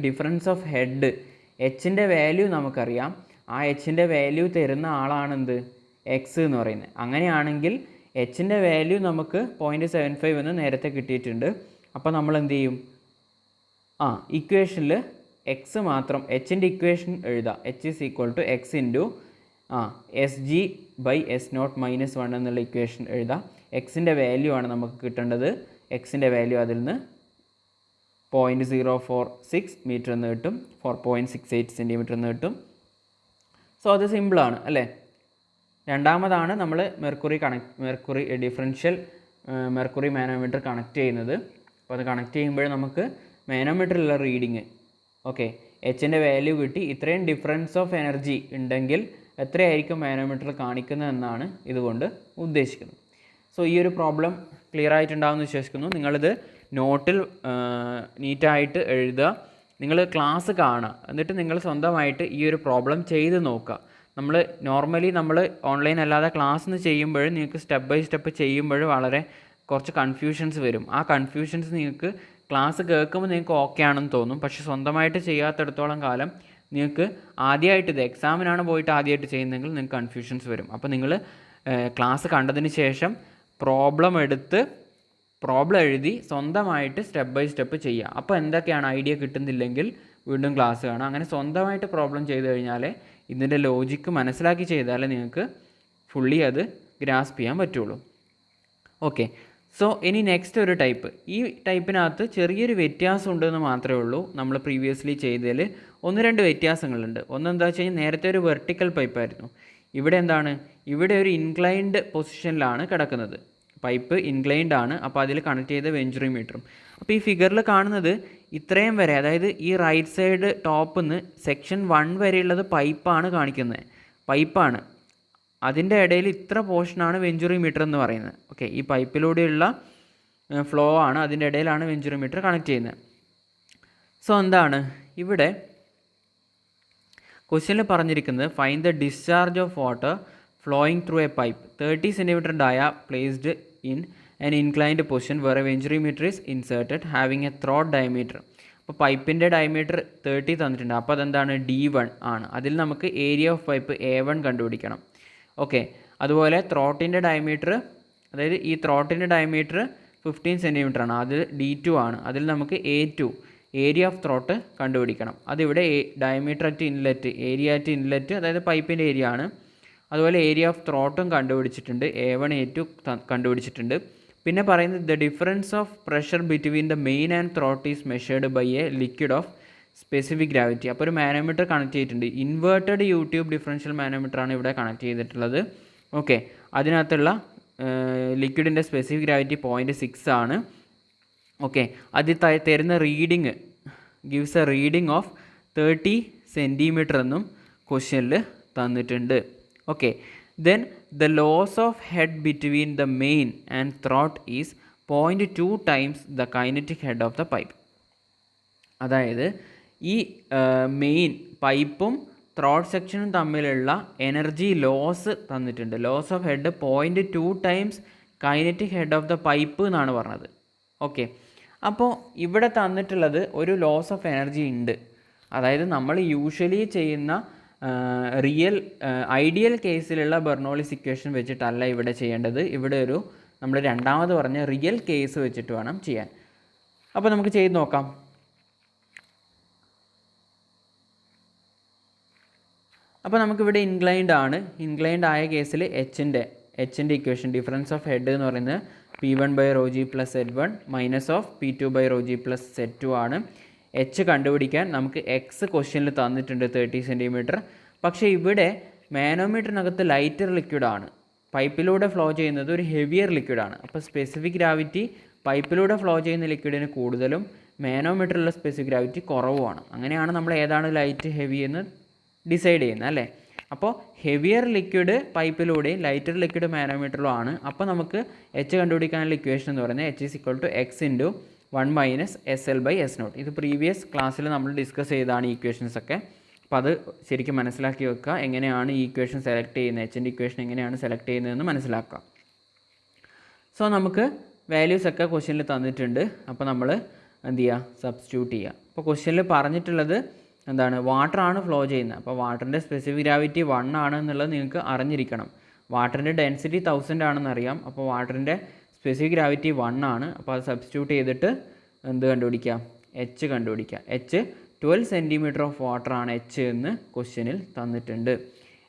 ഡിഫറൻസ് ഓഫ് ഹെഡ് എച്ചിൻ്റെ വാല്യൂ നമുക്കറിയാം. ആ എച്ചിൻ്റെ വാല്യൂ തരുന്ന ആളാണെന്ത്? എക്സ് എന്ന് പറയുന്നത്. അങ്ങനെയാണെങ്കിൽ എച്ചിൻ്റെ വാല്യൂ നമുക്ക് 0.75 എന്ന് നേരത്തെ കിട്ടിയിട്ടുണ്ട്. അപ്പോൾ നമ്മൾ എന്ത് ചെയ്യും? ഇക്വേഷനിൽ എക്സ് മാത്രം എച്ചിൻ്റെ ഇക്വേഷൻ എഴുതാം. H is equal to X into SG/S0-1 എന്നുള്ള ഇക്വേഷൻ എഴുതാം. എക്സിൻ്റെ വാല്യൂ ആണ് നമുക്ക് കിട്ടേണ്ടത്. എക്സിൻ്റെ വാല്യൂ അതിൽ നിന്ന് 0.046 മീറ്റർ എന്ന് കിട്ടും. 4.68 സെൻറ്റിമീറ്റർ എന്ന് കിട്ടും. സോ അത് സിമ്പിളാണ് അല്ലേ? രണ്ടാമതാണ് നമ്മൾ മെർക്കുറി മാനോമീറ്റർ കണക്ട് ചെയ്യുന്നത്. അപ്പോൾ അത് കണക്ട് ചെയ്യുമ്പോൾ നമുക്ക് മാനോമീറ്ററിലുള്ള റീഡിങ് എച്ചിൻ്റെ വാല്യൂ കിട്ടി. ഇത്രയും ഡിഫറൻസ് ഓഫ് എനർജി ഉണ്ടെങ്കിൽ എത്രയായിരിക്കും മാനോമീറ്റർ കാണിക്കുന്നതെന്നാണ് ഇതുകൊണ്ട് ഉദ്ദേശിക്കുന്നത്. സോ ഈ ഒരു പ്രോബ്ലം ക്ലിയർ ആയിട്ടുണ്ടാകുമെന്ന് വിശ്വസിക്കുന്നു. നിങ്ങളിത് നോട്ടിൽ നീറ്റായിട്ട് എഴുതുക. നിങ്ങൾ ക്ലാസ് കാണുക. എന്നിട്ട് നിങ്ങൾ സ്വന്തമായിട്ട് ഈ ഒരു പ്രോബ്ലം ചെയ്ത് നോക്കുക. നോർമലി നമ്മൾ ഓൺലൈൻ അല്ലാതെ ക്ലാസ്സിന് ചെയ്യുമ്പോൾ നിങ്ങൾക്ക് സ്റ്റെപ്പ് ബൈ സ്റ്റെപ്പ് ചെയ്യുമ്പോൾ വളരെ കുറച്ച് കൺഫ്യൂഷൻസ് വരും. ആ കൺഫ്യൂഷൻസ് നിങ്ങൾക്ക് ക്ലാസ് കേൾക്കുമ്പോൾ നിങ്ങൾക്ക് ഓക്കെ ആണെന്ന് തോന്നും. പക്ഷേ സ്വന്തമായിട്ട് ചെയ്യാത്തിടത്തോളം കാലം നിങ്ങൾക്ക് ആദ്യമായിട്ട് ഇത് എക്സാമിനാണ് പോയിട്ട് ആദ്യമായിട്ട് ചെയ്യുന്നതെങ്കിൽ നിങ്ങൾക്ക് കൺഫ്യൂഷൻസ് വരും. അപ്പോൾ നിങ്ങൾ ക്ലാസ് കണ്ടതിന് ശേഷം പ്രോബ്ലം എഴുതി സ്വന്തമായിട്ട് സ്റ്റെപ്പ് ബൈ സ്റ്റെപ്പ് ചെയ്യുക. അപ്പോൾ എന്തൊക്കെയാണ് ഐഡിയ കിട്ടുന്നില്ലെങ്കിൽ വീണ്ടും ക്ലാസ് കാണാം. അങ്ങനെ സ്വന്തമായിട്ട് പ്രോബ്ലം ചെയ്ത് കഴിഞ്ഞാൽ ഇതിൻ്റെ ലോജിക്ക് മനസ്സിലാക്കി ചെയ്താലേ നിങ്ങൾക്ക് ഫുള്ളി അത് ഗ്രാസ്പ് ചെയ്യാൻ പറ്റുള്ളൂ. ഓക്കെ, സോ ഇനി നെക്സ്റ്റ് ഒരു ടൈപ്പ്. ഈ ടൈപ്പിനകത്ത് ചെറിയൊരു വ്യത്യാസം ഉണ്ടെന്ന് മാത്രമേ ഉള്ളൂ. നമ്മൾ പ്രീവിയസ്ലി ചെയ്തതിൽ 1-2 വ്യത്യാസങ്ങളുണ്ട്. ഒന്നെന്താ വെച്ച് കഴിഞ്ഞാൽ നേരത്തെ ഒരു വെർട്ടിക്കൽ പൈപ്പായിരുന്നു. ഇവിടെ എന്താണ്? ഇവിടെ ഒരു ഇൻക്ലൈൻഡ് പൊസിഷനിലാണ് കിടക്കുന്നത്. പൈപ്പ് ഇൻക്ലൈൻഡ് ആണ്. അപ്പോൾ അതിൽ കണക്ട് ചെയ്ത വെഞ്ചുറിമീറ്ററും. അപ്പോൾ ഈ ഫിഗറിൽ കാണുന്നത് ഇത്രയും വരെ, അതായത് ഈ റൈറ്റ് സൈഡ് ടോപ്പിൽ നിന്ന് സെക്ഷൻ 1 വരെയുള്ളത് പൈപ്പാണ് കാണിക്കുന്നത്. പൈപ്പാണ്. അതിൻ്റെ ഇടയിൽ ഇത്ര പോർഷനാണ് വെഞ്ചുറിമീറ്റർ എന്ന് പറയുന്നത്. ഓക്കെ, ഈ പൈപ്പിലൂടെയുള്ള ഫ്ലോ ആണ്. അതിൻ്റെ ഇടയിലാണ് വെഞ്ചുറിമീറ്റർ കണക്ട് ചെയ്യുന്നത്. സോ എന്താണ് ഇവിടെ ക്വസ്റ്റ്യനിൽ പറഞ്ഞിരിക്കുന്നത്? Find the discharge of water flowing through a pipe 30 cm dia placed in an inclined position where a venturimeter is inserted having a throat diameter. അപ്പോൾ പൈപ്പിൻ്റെ ഡയമീറ്റർ 30 തന്നിട്ടുണ്ട്. അപ്പോൾ അതെന്താണ്? D1 ആണ്. അതിൽ നമുക്ക് ഏരിയ ഓഫ് പൈപ്പ് A1 കണ്ടുപിടിക്കണം. ഓക്കെ, അതുപോലെ ത്രോട്ടിൻ്റെ ഡയമീറ്റർ, അതായത് ഈ ത്രോട്ടിൻ്റെ ഡയമീറ്റർ 15 cm ആണ്, അത് D2 ആണ്. അതിൽ നമുക്ക് A2 ഏരിയ ഓഫ് ത്രോട്ട് കണ്ടുപിടിക്കണം. അതിവിടെ diameter at inlet, area at inlet, അതായത് പൈപ്പിൻ്റെ ഏരിയ ആണ്. അതുപോലെ ഏരിയ ഓഫ് ത്രോട്ടും കണ്ടുപിടിച്ചിട്ടുണ്ട്, A1 A2 കണ്ടുപിടിച്ചിട്ടുണ്ട്. പിന്നെ പറയുന്നത് the difference of pressure between the main and throat is measured by a liquid of specific gravity. അപ്പോൾ ഒരു മാനോമീറ്റർ കണക്ട് ചെയ്തിട്ടുണ്ട്. ഇൻവേർട്ടഡ് യൂട്യൂബ് ഡിഫറൻഷ്യൽ മാനോമീറ്റർ ആണ് ഇവിടെ കണക്ട് ചെയ്തിട്ടുള്ളത്. ഓക്കെ, അതിനകത്തുള്ള ലിക്വിഡിൻ്റെ സ്പെസിഫിക് ഗ്രാവിറ്റി 0.6 ആണ്. ഓക്കെ, അത് തരുന്ന reading gives a reading of 30 cm എന്നും ക്വസ്റ്റ്യനിൽ തന്നിട്ടുണ്ട്. Okay, then the loss of head between the main and throat is 0.2 times the kinetic head of the pipe. അതായത് ഈ മെയിൻ പൈപ്പും ത്രോട്ട് സെക്ഷനും തമ്മിലുള്ള എനർജി ലോസ് തന്നിട്ടുണ്ട്. Loss of head 0.2 times kinetic head of the pipe എന്നാണ് പറഞ്ഞത്. ഓക്കെ, അപ്പോൾ ഇവിടെ തന്നിട്ടുള്ളത് ഒരു ലോസ് ഓഫ് എനർജി ഉണ്ട്. അതായത് നമ്മൾ യൂഷ്വലി ചെയ്യുന്ന ഐഡിയൽ കേസിലുള്ള ബെർണോളിസ് ഇക്വേഷൻ വെച്ചിട്ടല്ല ഇവിടെ ചെയ്യേണ്ടത്. ഇവിടെ ഒരു നമ്മൾ രണ്ടാമത് പറഞ്ഞ റിയൽ കേസ് വെച്ചിട്ട് വേണം ചെയ്യാൻ. അപ്പോൾ നമുക്ക് ചെയ്ത് നോക്കാം. അപ്പോൾ നമുക്കിവിടെ ഇൻക്ലൈൻഡ് ആണ്. ഇൻക്ലൈൻഡ് ആയ കേസിൽ എച്ചിൻ്റെ ഇക്വേഷൻ ഡിഫറൻസ് ഓഫ് ഹെഡ് എന്ന് പറയുന്നത് P1/ρg + Z1 minus of P2/ρg + Z2 ആണ്. എച്ച് കണ്ടുപിടിക്കാൻ നമുക്ക് എക്സ് ക്വസ്റ്റ്യനിൽ തന്നിട്ടുണ്ട് 30 cm. പക്ഷേ ഇവിടെ മാനോമീറ്ററിനകത്ത് ലൈറ്റർ ലിക്വിഡാണ്, പൈപ്പിലൂടെ ഫ്ലോ ചെയ്യുന്നത് ഒരു ഹെവിയർ ലിക്വിഡാണ്. അപ്പോൾ സ്പെസിഫിക് ഗ്രാവിറ്റി പൈപ്പിലൂടെ ഫ്ലോ ചെയ്യുന്ന ലിക്വിഡിന് കൂടുതലും മാനോമീറ്ററിലുള്ള സ്പെസിഫിക് ഗ്രാവിറ്റി കുറവുമാണ്. അങ്ങനെയാണ് നമ്മൾ ഏതാണ് ലൈറ്റ് ഹെവി എന്ന് ഡിസൈഡ് ചെയ്യുന്നത് അല്ലേ. അപ്പോൾ ഹെവിയർ ലിക്വിഡ് പൈപ്പിലൂടെയും ലൈറ്റർ ലിക്വിഡ് മാനോമീറ്ററിലും ആണ്. അപ്പോൾ നമുക്ക് എച്ച് കണ്ടുപിടിക്കാനുള്ള ഇക്വേഷൻ എന്ന് പറയുന്നത് H = X × 1 - SL/S0. ഇത് പ്രീവിയസ് ക്ലാസ്സിൽ നമ്മൾ ഡിസ്കസ് ചെയ്തതാണ് ഈ ഇക്വേഷൻസ് ഒക്കെ. അപ്പോൾ അത് ശരിക്കും മനസ്സിലാക്കി വെക്കുക. എങ്ങനെയാണ് ഈ ഇക്വേഷൻ സെലക്ട് ചെയ്യുന്നത്, എച്ചിൻ്റെ ഇക്വേഷൻ എങ്ങനെയാണ് സെലക്ട് ചെയ്യുന്നതെന്ന് മനസ്സിലാക്കുക. സോ നമുക്ക് വാല്യൂസ് ഒക്കെ ക്വസ്റ്റ്യനിൽ തന്നിട്ടുണ്ട്. അപ്പോൾ നമ്മൾ എന്ത് ചെയ്യുക, സബ്സ്റ്റിറ്റ്യൂട്ട് ചെയ്യുക. അപ്പോൾ ക്വസ്റ്റ്യനിൽ പറഞ്ഞിട്ടുള്ളത് എന്താണ്, വാട്ടർ ആണ് ഫ്ലോ ചെയ്യുന്നത്. അപ്പോൾ വാട്ടറിൻ്റെ സ്പെസിഫിക് ഗ്രാവിറ്റി 1 ആണ് എന്നുള്ളത് നിങ്ങൾക്ക് അറിഞ്ഞിരിക്കണം. വാട്ടറിൻ്റെ ഡെൻസിറ്റി 1000 ആണെന്ന് അറിയാം. അപ്പോൾ വാട്ടറിൻ്റെ സ്പെസിഫിക് ഗ്രാവിറ്റി 1 ആണ്. അപ്പോൾ അത് സബ്സ്റ്റിറ്റ്യൂട്ട് ചെയ്തിട്ട് എന്ത് കണ്ടുപിടിക്കുക, എച്ച് കണ്ടുപിടിക്കുക. എച്ച് 12 cm ഓഫ് വാട്ടർ ആണ് എച്ച് എന്ന് ക്വസ്റ്റ്യനിൽ തന്നിട്ടുണ്ട്.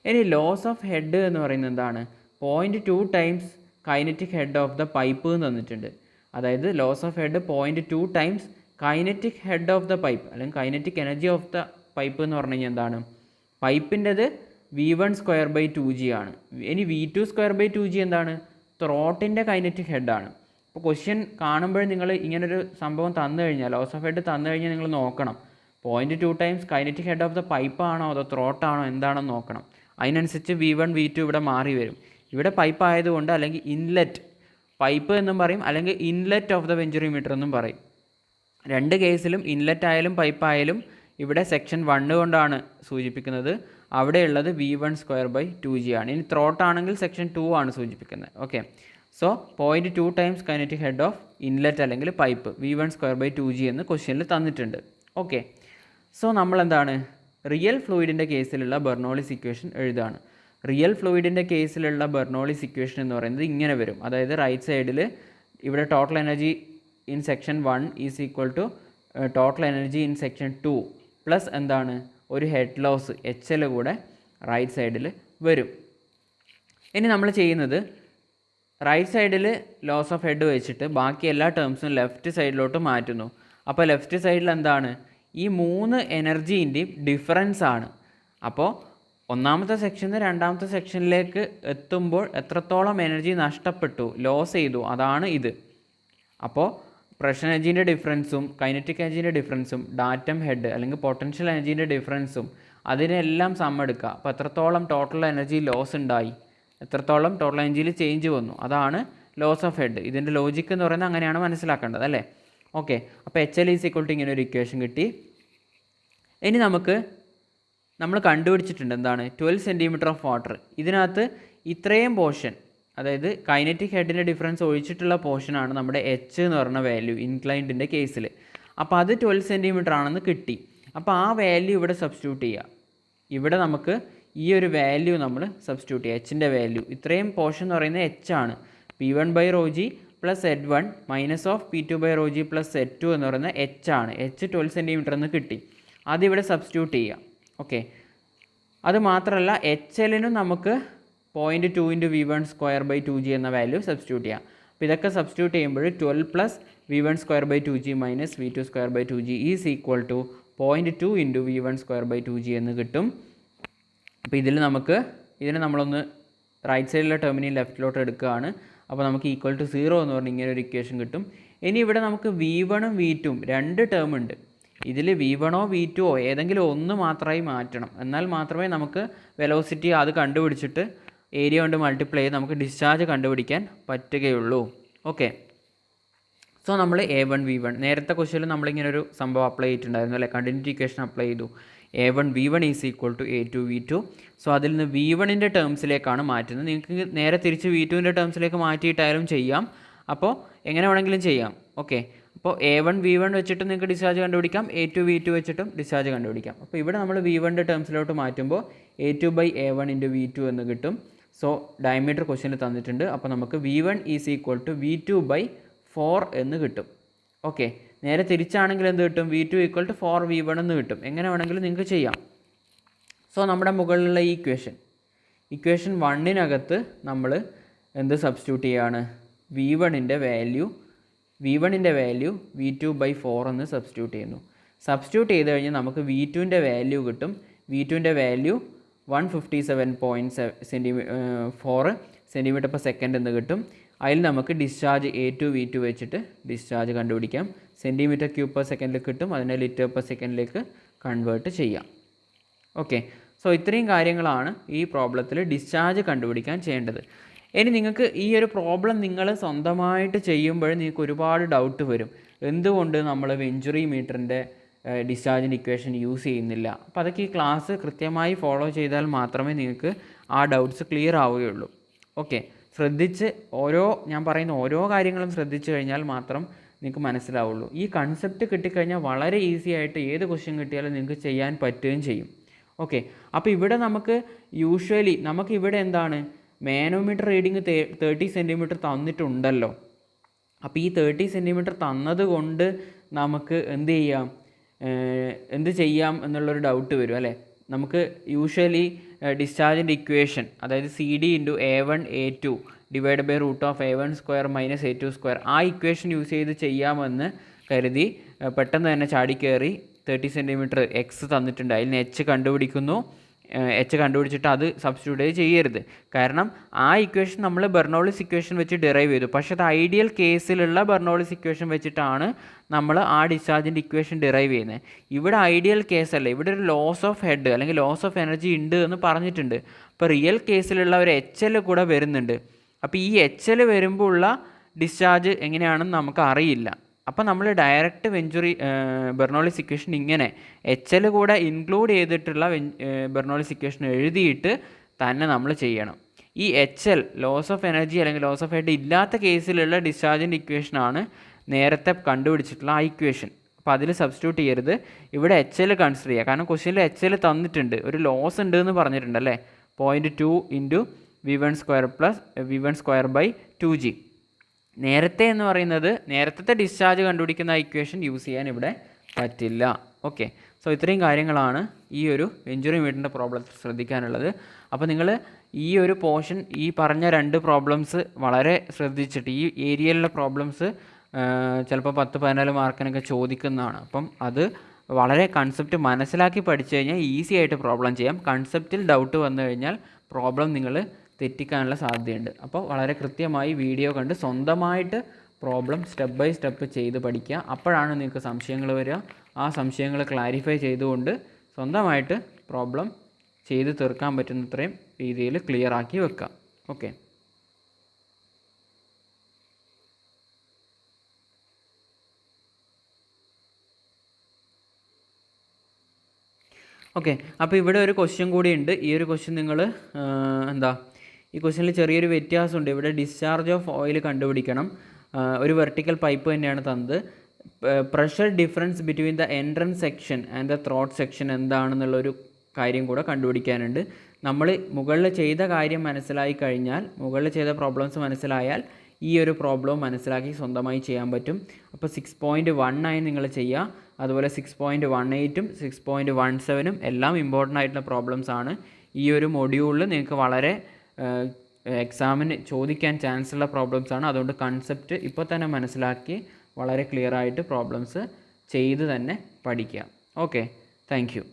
ഇനി ലോസ് ഓഫ് ഹെഡ് എന്ന് പറയുന്നത് എന്താണ്, 0.2 times kinetic head of the pipe എന്ന് തന്നിട്ടുണ്ട്. അതായത് loss of head 0.2 times kinetic head of the pipe, അല്ലെങ്കിൽ kinetic energy of the pipe എന്ന് പറഞ്ഞു കഴിഞ്ഞാൽ എന്താണ്, പൈപ്പിൻ്റെത് V1/2/2g ആണ്. ഇനി V2/2/2g എന്താണ്, ത്രോട്ടിൻ്റെ കൈനറ്റിക് ഹെഡാണ്. അപ്പോൾ ക്വസ്റ്റ്യൻ കാണുമ്പോൾ നിങ്ങൾ ഇങ്ങനൊരു സംഭവം തന്നു കഴിഞ്ഞാൽ, ലോസ് ഓഫ് ഹെഡ് തന്നു കഴിഞ്ഞാൽ നിങ്ങൾ നോക്കണം 0.2 times kinetic head of the pipe ആണോ അതോ ത്രോട്ടാണോ എന്താണെന്ന് നോക്കണം. അതിനനുസരിച്ച് V1 V2 ഇവിടെ മാറി വരും. ഇവിടെ പൈപ്പ് ആയതുകൊണ്ട് അല്ലെങ്കിൽ ഇൻലെറ്റ് പൈപ്പ് എന്നും പറയും, അല്ലെങ്കിൽ ഇൻലെറ്റ് ഓഫ് ദ വെഞ്ചുറിമീറ്റർ എന്നും പറയും. രണ്ട് കേസിലും ഇൻലെറ്റ് ആയാലും പൈപ്പ് ആയാലും ഇവിടെ സെക്ഷൻ 1 കൊണ്ടാണ് സൂചിപ്പിക്കുന്നത്. അവിടെയുള്ളത് V1/2/2g ആണ്. ഇനി ത്രോട്ട് ആണെങ്കിൽ സെക്ഷൻ 2 ആണ് സൂചിപ്പിക്കുന്നത്. Okay, so 0.2 times kinetic head of inlet അല്ലെങ്കിൽ പൈപ്പ് V1/2/2g എന്ന് ക്വസ്റ്റ്യനിൽ തന്നിട്ടുണ്ട്. ഓക്കെ, സോ നമ്മളെന്താണ് റിയൽ ഫ്ലൂയിഡിൻ്റെ കേസിലുള്ള ബെർണോളിസ് ഇക്വേഷൻ എഴുതാണ്. റിയൽ ഫ്ലൂയിഡിൻ്റെ കേസിലുള്ള ബെർണോളിസ് ഇക്വേഷൻ എന്ന് പറയുന്നത് ഇങ്ങനെ വരും. അതായത് റൈറ്റ് സൈഡിൽ ഇവിടെ total energy in section 1 is equal to total energy in section 2 plus എന്താണ് ഒരു ഹെഡ് ലോസ് HL കൂടെ റൈറ്റ് സൈഡിൽ വരും. ഇനി നമ്മൾ ചെയ്യുന്നത് റൈറ്റ് സൈഡിൽ ലോസ് ഓഫ് ഹെഡ് വെച്ചിട്ട് ബാക്കി എല്ലാ ടേംസും ലെഫ്റ്റ് സൈഡിലോട്ട് മാറ്റുന്നു. അപ്പോൾ ലെഫ്റ്റ് സൈഡിൽ എന്താണ്, ഈ 3 എനർജീൻ്റെയും ഡിഫറൻസ് ആണ്. അപ്പോൾ ഒന്നാമത്തെ സെക്ഷനിൽ നിന്ന് രണ്ടാമത്തെ സെക്ഷനിലേക്ക് എത്തുമ്പോൾ എത്രത്തോളം എനർജി നഷ്ടപ്പെട്ടു, ലോസ് ചെയ്തു, അതാണ് ഇത്. അപ്പോൾ പ്രഷർ എനർജീൻ്റെ ഡിഫറൻസും കൈനറ്റിക് എനർജീൻ്റെ ഡിഫറൻസും ഡാറ്റം ഹെഡ് അല്ലെങ്കിൽ പൊട്ടൻഷ്യൽ എനർജീൻ്റെ ഡിഫറൻസും അതിനെല്ലാം സം എടുക്കുക. അപ്പോൾ എത്രത്തോളം ടോട്ടൽ എനർജി ലോസ് ഉണ്ടായി, എത്രത്തോളം ടോട്ടൽ എനർജിയിൽ ചേഞ്ച് വന്നു, അതാണ് ലോസ് ഓഫ് ഹെഡ്. ഇതിൻ്റെ ലോജിക്ക് എന്ന് പറയുന്നത് അങ്ങനെയാണ് മനസ്സിലാക്കേണ്ടത് അല്ലേ. ഓക്കെ, അപ്പോൾ HL ഈസ് ഈക്വൽ ടു ഇങ്ങനെ ഒരു ഇക്വേഷൻ കിട്ടി. ഇനി നമ്മൾ കണ്ടുപിടിച്ചിട്ടുണ്ട് എന്താണ് 12 cm ഓഫ് വാട്ടർ. ഇതിനകത്ത് ഇത്രയും പോർഷൻ, അതായത് കൈനറ്റിക് ഹെഡിൻ്റെ ഡിഫറൻസ് ഒഴിച്ചിട്ടുള്ള പോർഷനാണ് നമ്മുടെ H എന്ന് പറഞ്ഞ വാല്യൂ ഇൻക്ലൈൻഡിൻ്റെ കേസിൽ. അപ്പോൾ അത് 12 cm ആണെന്ന് കിട്ടി. അപ്പോൾ ആ വാല്യൂ ഇവിടെ സബ്സ്റ്റിറ്റ്യൂട്ട് ചെയ്യുക. ഇവിടെ നമുക്ക് ഈ ഒരു വാല്യൂ നമ്മൾ സബ്സ്റ്റിറ്റ്യൂട്ട് ചെയ്യുക, എച്ചിൻ്റെ വാല്യൂ. ഇത്രയും പോർഷൻ എന്ന് പറയുന്നത് എച്ച് ആണ്. P1/ρg plus Z1 minus of P2/ρg plus Z2 എന്ന് പറയുന്നത് എച്ച് ആണ്. എച്ച് 12 സെൻറ്റിമീറ്റർ എന്ന് കിട്ടി. അതിവിടെ സബ്സ്റ്റിറ്റ്യൂട്ട് ചെയ്യുക. ഓക്കെ, അത് മാത്രമല്ല എച്ച് എല്ലിനും നമുക്ക് 0.2 × V1² / 2g എന്ന വാല്യൂ സബ്സ്റ്റിറ്റ്യൂട്ട് ചെയ്യാം. അപ്പോൾ ഇതൊക്കെ സബ്സ്റ്റിറ്റ്യൂട്ട് ചെയ്യുമ്പോൾ 12 plus V1² / 2g minus V2² / 2g is equal to 0.2 × V1² / 2g എന്ന് കിട്ടും. അപ്പോൾ ഇതിൽ ഇതിനെ നമ്മളൊന്ന് റൈറ്റ് സൈഡിലെ ടെർമിനൽ ലെഫ്റ്റിലോട്ട് എടുക്കുകയാണ്. അപ്പോൾ നമുക്ക് ഈക്വൽ ടു 0 എന്ന് പറഞ്ഞ് ഇങ്ങനെ ഒരു ഇക്വേഷൻ കിട്ടും. ഇനി ഇവിടെ നമുക്ക് V1ഉം V2ഉം രണ്ട് ടേം ഉണ്ട്. ഇതിൽ V1ഓ V2ഓ ഏതെങ്കിലും ഒന്ന് മാത്രമായി മാറ്റണം. എന്നാൽ മാത്രമേ നമുക്ക് വെലോസിറ്റി അത് കണ്ടുപിടിച്ചിട്ട് ഏരിയ കൊണ്ട് മൾട്ടിപ്ലൈ ചെയ്ത് നമുക്ക് ഡിസ്ചാർജ് കണ്ടുപിടിക്കാൻ പറ്റുകയുള്ളൂ. ഓക്കെ, സോ നമ്മൾ A1 V1 നേരത്തെ ക്വസ്റ്റ്യനിൽ നമ്മളിങ്ങനെ ഒരു സംഭവം അപ്ലൈ ചെയ്തിട്ടുണ്ടായിരുന്നു അല്ലേ, കണ്ടിന്യൂറ്റി ഇക്വേഷൻ അപ്ലൈ ചെയ്തു. A1 V1 is equal to A2 V2. So അതിൽ നിന്ന് V1ൻ്റെ ടേംസിലേക്കാണ് മാറ്റുന്നത്. നിങ്ങൾക്ക് നേരെ തിരിച്ച് V2ൻ്റെ ടേംസിലേക്ക് മാറ്റിയിട്ടായാലും ചെയ്യാം. അപ്പോൾ എങ്ങനെ വേണമെങ്കിലും ചെയ്യാം. ഓക്കെ, അപ്പോൾ A1 V1 വെച്ചിട്ട് നിങ്ങൾക്ക് ഡിസ്ചാർജ് കണ്ടുപിടിക്കാം, A2 V2 വെച്ചിട്ടും ഡിസ്ചാർജ് കണ്ടുപിടിക്കാം. അപ്പോൾ ഇവിടെ നമ്മൾ V1ൻ്റെ ടേംസിലോട്ട് മാറ്റുമ്പോൾ A2/A1 × V2 എന്ന് കിട്ടും. സോ ഡയമീറ്റർ ക്വസ്റ്റ്യനിൽ തന്നിട്ടുണ്ട്. അപ്പോൾ നമുക്ക് V1 is equal to V2/4 എന്ന് കിട്ടും. ഓക്കെ, നേരെ തിരിച്ചാണെങ്കിൽ എന്ത് കിട്ടും? V2 ഈക്വൽ ടു 4V1 എന്ന് കിട്ടും. എങ്ങനെ വേണമെങ്കിലും നിങ്ങൾക്ക് ചെയ്യാം. സോ നമ്മുടെ മുകളിലുള്ള ഈ ഇക്വേഷൻ 1-നകത്ത് നമ്മൾ എന്ത് സബ്സ്റ്റിറ്റ്യൂട്ട് ചെയ്യുകയാണ്? V1ൻ്റെ വാല്യൂ V2/4 എന്ന് സബ്സ്റ്റിറ്റ്യൂട്ട് ചെയ്യുന്നു. സബ്സ്റ്റിറ്റ്യൂട്ട് ചെയ്ത് കഴിഞ്ഞാൽ നമുക്ക് V2ൻ്റെ വാല്യൂ കിട്ടും. V2ൻ്റെ വാല്യൂ 157.4 cm/s എന്ന് കിട്ടും. അതിൽ നമുക്ക് ഡിസ്ചാർജ് A2 V2 വെച്ചിട്ട് ഡിസ്ചാർജ് കണ്ടുപിടിക്കാം. cm3/s കിട്ടും. അതിനെ ലിറ്റർ/സെക്കൻഡിലേക്ക് കൺവേർട്ട് ചെയ്യാം. ഓക്കെ, സോ ഇത്രയും കാര്യങ്ങളാണ് ഈ പ്രോബ്ലത്തിൽ ഡിസ്ചാർജ് കണ്ടുപിടിക്കാൻ ചെയ്യേണ്ടത്. ഇനി നിങ്ങൾക്ക് ഈ ഒരു പ്രോബ്ലം നിങ്ങൾ സ്വന്തമായിട്ട് ചെയ്യുമ്പോൾ നിങ്ങൾക്ക് ഒരുപാട് ഡൗട്ട് വരും. എന്തുകൊണ്ട് നമ്മൾ വെഞ്ചുറി മീറ്ററിൻ്റെ ഡിസ്ചാർജിൻ്റെ ഇക്വേഷൻ യൂസ് ചെയ്യുന്നില്ല? അപ്പോൾ അതൊക്കെ ഈ ക്ലാസ് കൃത്യമായി ഫോളോ ചെയ്താൽ മാത്രമേ നിങ്ങൾക്ക് ആ ഡൗട്ട്സ് ക്ലിയർ ആവുകയുള്ളൂ. ഓക്കെ, ഞാൻ പറയുന്ന ഓരോ കാര്യങ്ങളും ശ്രദ്ധിച്ചു കഴിഞ്ഞാൽ മാത്രം നിങ്ങൾക്ക് മനസ്സിലാവുള്ളൂ. ഈ കൺസെപ്റ്റ് കിട്ടിക്കഴിഞ്ഞാൽ വളരെ ഈസി ആയിട്ട് ഏത് ക്വസ്റ്റ്യൻ കിട്ടിയാലും നിങ്ങൾക്ക് ചെയ്യാൻ പറ്റുകയും ചെയ്യും. ഓക്കെ, അപ്പോൾ ഇവിടെ നമുക്കിവിടെ എന്താണ് മാനോമീറ്റർ റീഡിങ് 30 സെൻറ്റിമീറ്റർ തന്നിട്ടുണ്ടല്ലോ. അപ്പോൾ ഈ 30 സെൻറ്റിമീറ്റർ തന്നത് കൊണ്ട് നമുക്ക് എന്ത് ചെയ്യാം എന്നുള്ളൊരു ഡൗട്ട് വരും അല്ലേ. നമുക്ക് യൂഷ്വലി ഡിസ്ചാർജിൻ്റെ ഇക്വേഷൻ, അതായത് CD × A1 A2 /√A1² - A2², ആ ഇക്വേഷൻ യൂസ് ചെയ്ത് ചെയ്യാമെന്ന് കരുതി പെട്ടെന്ന് തന്നെ ചാടിക്കയറി 30 സെൻറ്റിമീറ്റർ എക്സ് തന്നിട്ടുണ്ട്, അതിൽ നിന്ന് എച്ച് കണ്ടുപിടിച്ചിട്ട് അത് സബ്സ്റ്റിറ്റ്യൂട്ട് ചെയ്യരുത്. കാരണം ആ ഇക്വേഷൻ നമ്മൾ ബെർണോളിസ് ഇക്വേഷൻ വെച്ച് ഡിറൈവ് ചെയ്തു. പക്ഷേ അത് ഐഡിയൽ കേസിലുള്ള ബെർണോളിസ് ഇക്വേഷൻ വെച്ചിട്ടാണ് നമ്മൾ ആ ഡിസ്ചാർജിൻ്റെ ഇക്വേഷൻ ഡിറൈവ് ചെയ്യുന്നത്. ഇവിടെ ഐഡിയൽ കേസല്ല, ഇവിടെ ഒരു ലോസ് ഓഫ് ഹെഡ് അല്ലെങ്കിൽ ലോസ് ഓഫ് എനർജി ഉണ്ട് എന്ന് പറഞ്ഞിട്ടുണ്ട്. ഇപ്പോൾ റിയൽ കേസിലുള്ള ഒരു HL കൂടെ വരുന്നുണ്ട്. അപ്പോൾ ഈ HL വരുമ്പോൾ ഉള്ള ഡിസ്ചാർജ് എങ്ങനെയാണെന്ന് നമുക്ക് അറിയില്ല. അപ്പോൾ നമ്മൾ ഡയറക്റ്റ് ബെർണോളിസ് ഇക്വേഷൻ ഇങ്ങനെ HL കൂടെ ഇൻക്ലൂഡ് ചെയ്തിട്ടുള്ള ബെർണോളിസ് ഇക്വേഷൻ എഴുതിയിട്ട് തന്നെ നമ്മൾ ചെയ്യണം. ഈ HL ലോസ് ഓഫ് എനർജി അല്ലെങ്കിൽ ലോസ് ഓഫ് ഹെഡ് ഇല്ലാത്ത കേസിലുള്ള ഡിസ്ചാർജിൻ്റെ ഇക്വേഷനാണ് നേരത്തെ കണ്ടുപിടിച്ചിട്ടുള്ള ആ ഇക്വേഷൻ. അപ്പോൾ അതിൽ സബ്സ്റ്റിറ്റ്യൂട്ട് ചെയ്യരുത്, ഇവിടെ HL കൺസിഡർ ചെയ്യുക. കാരണം ക്വസ്റ്റ്യനിൽ HL തന്നിട്ടുണ്ട്, ഒരു ലോസ് ഉണ്ട് എന്ന് പറഞ്ഞിട്ടുണ്ട് അല്ലേ, 0.2 × V1² / 2g. നേരത്തെ എന്ന് പറയുന്നത് നേരത്തെ ഡിസ്ചാർജ് കണ്ടുപിടിക്കുന്ന ഇക്വേഷൻ യൂസ് ചെയ്യാൻ ഇവിടെ പറ്റില്ല. ഓക്കെ, സോ ഇത്രയും കാര്യങ്ങളാണ് ഈ ഒരു വെഞ്ചുറി മീറ്ററിൻ്റെ പ്രോബ്ലത്തിൽ ശ്രദ്ധിക്കാനുള്ളത്. അപ്പോൾ നിങ്ങൾ ഈ ഒരു പോർഷൻ, ഈ പറഞ്ഞ 2 പ്രോബ്ലംസ് വളരെ ശ്രദ്ധിച്ചിട്ട്, ഈ ഏരിയയിലുള്ള പ്രോബ്ലംസ് ചിലപ്പോൾ 10-14 മാർക്കിനൊക്കെ ചോദിക്കുന്നതാണ്. അപ്പം അത് വളരെ കൺസെപ്റ്റ് മനസ്സിലാക്കി പഠിച്ചു കഴിഞ്ഞാൽ ഈസി ആയിട്ട് പ്രോബ്ലം ചെയ്യാം. കൺസെപ്റ്റിൽ ഡൗട്ട് വന്നു കഴിഞ്ഞാൽ പ്രോബ്ലം നിങ്ങൾ തെറ്റിക്കാനുള്ള സാധ്യതയുണ്ട്. അപ്പോൾ വളരെ കൃത്യമായി വീഡിയോ കണ്ട് സ്വന്തമായിട്ട് പ്രോബ്ലം സ്റ്റെപ്പ് ബൈ സ്റ്റെപ്പ് ചെയ്ത് പഠിക്കുക. അപ്പോഴാണ് നിങ്ങൾക്ക് സംശയങ്ങൾ വരിക. ആ സംശയങ്ങൾ ക്ലാരിഫൈ ചെയ്തുകൊണ്ട് സ്വന്തമായിട്ട് പ്രോബ്ലം ചെയ്ത് തീർക്കാൻ പറ്റുന്നത്രയും രീതിയിൽ ക്ലിയർ ആക്കി വെക്കുക. ഓക്കെ, അപ്പോൾ ഇവിടെ ഒരു ക്വസ്റ്റ്യൻ കൂടി ഉണ്ട്. ഈ ഒരു ക്വസ്റ്റ്യൻ നിങ്ങൾ ഈ ക്വസ്റ്റ്യനിൽ ചെറിയൊരു വ്യത്യാസമുണ്ട്. ഇവിടെ ഡിസ്ചാർജ് ഓഫ് ഓയിൽ കണ്ടുപിടിക്കണം. ഒരു വെർട്ടിക്കൽ പൈപ്പ് തന്നെയാണ് തന്നത്. Pressure difference between the entrance section and the throat section എന്താണെന്നുള്ളൊരു കാര്യം കൂടെ കണ്ടുപിടിക്കാനുണ്ട്. നമ്മൾ മുകളിൽ ചെയ്ത കാര്യം മനസ്സിലായി കഴിഞ്ഞാൽ, മുകളിൽ ചെയ്ത പ്രോബ്ലംസ് മനസ്സിലായാൽ ഈ ഒരു പ്രോബ്ലം മനസ്സിലാക്കി സ്വന്തമായി ചെയ്യാൻ പറ്റും. അപ്പോൾ 6.19 നിങ്ങൾ ചെയ്യുക. അതുപോലെ 6.18ഉം 6.17ഉം എല്ലാം ഇമ്പോർട്ടൻ്റ് ആയിട്ടുള്ള പ്രോബ്ലംസ് ആണ്. ഈ ഒരു മൊഡ്യൂളിൽ നിങ്ങൾക്ക് വളരെ എക്സാമിന് ചോദിക്കാൻ ചാൻസ് ഉള്ള പ്രോബ്ലംസ് ആണ്. അതുകൊണ്ട് കൺസെപ്റ്റ് ഇപ്പോൾ തന്നെ മനസ്സിലാക്കി വളരെ ക്ലിയർ ആയിട്ട് പ്രോബ്ലംസ് ചെയ്ത് തന്നെ പഠിക്കുക. Okay, thank you.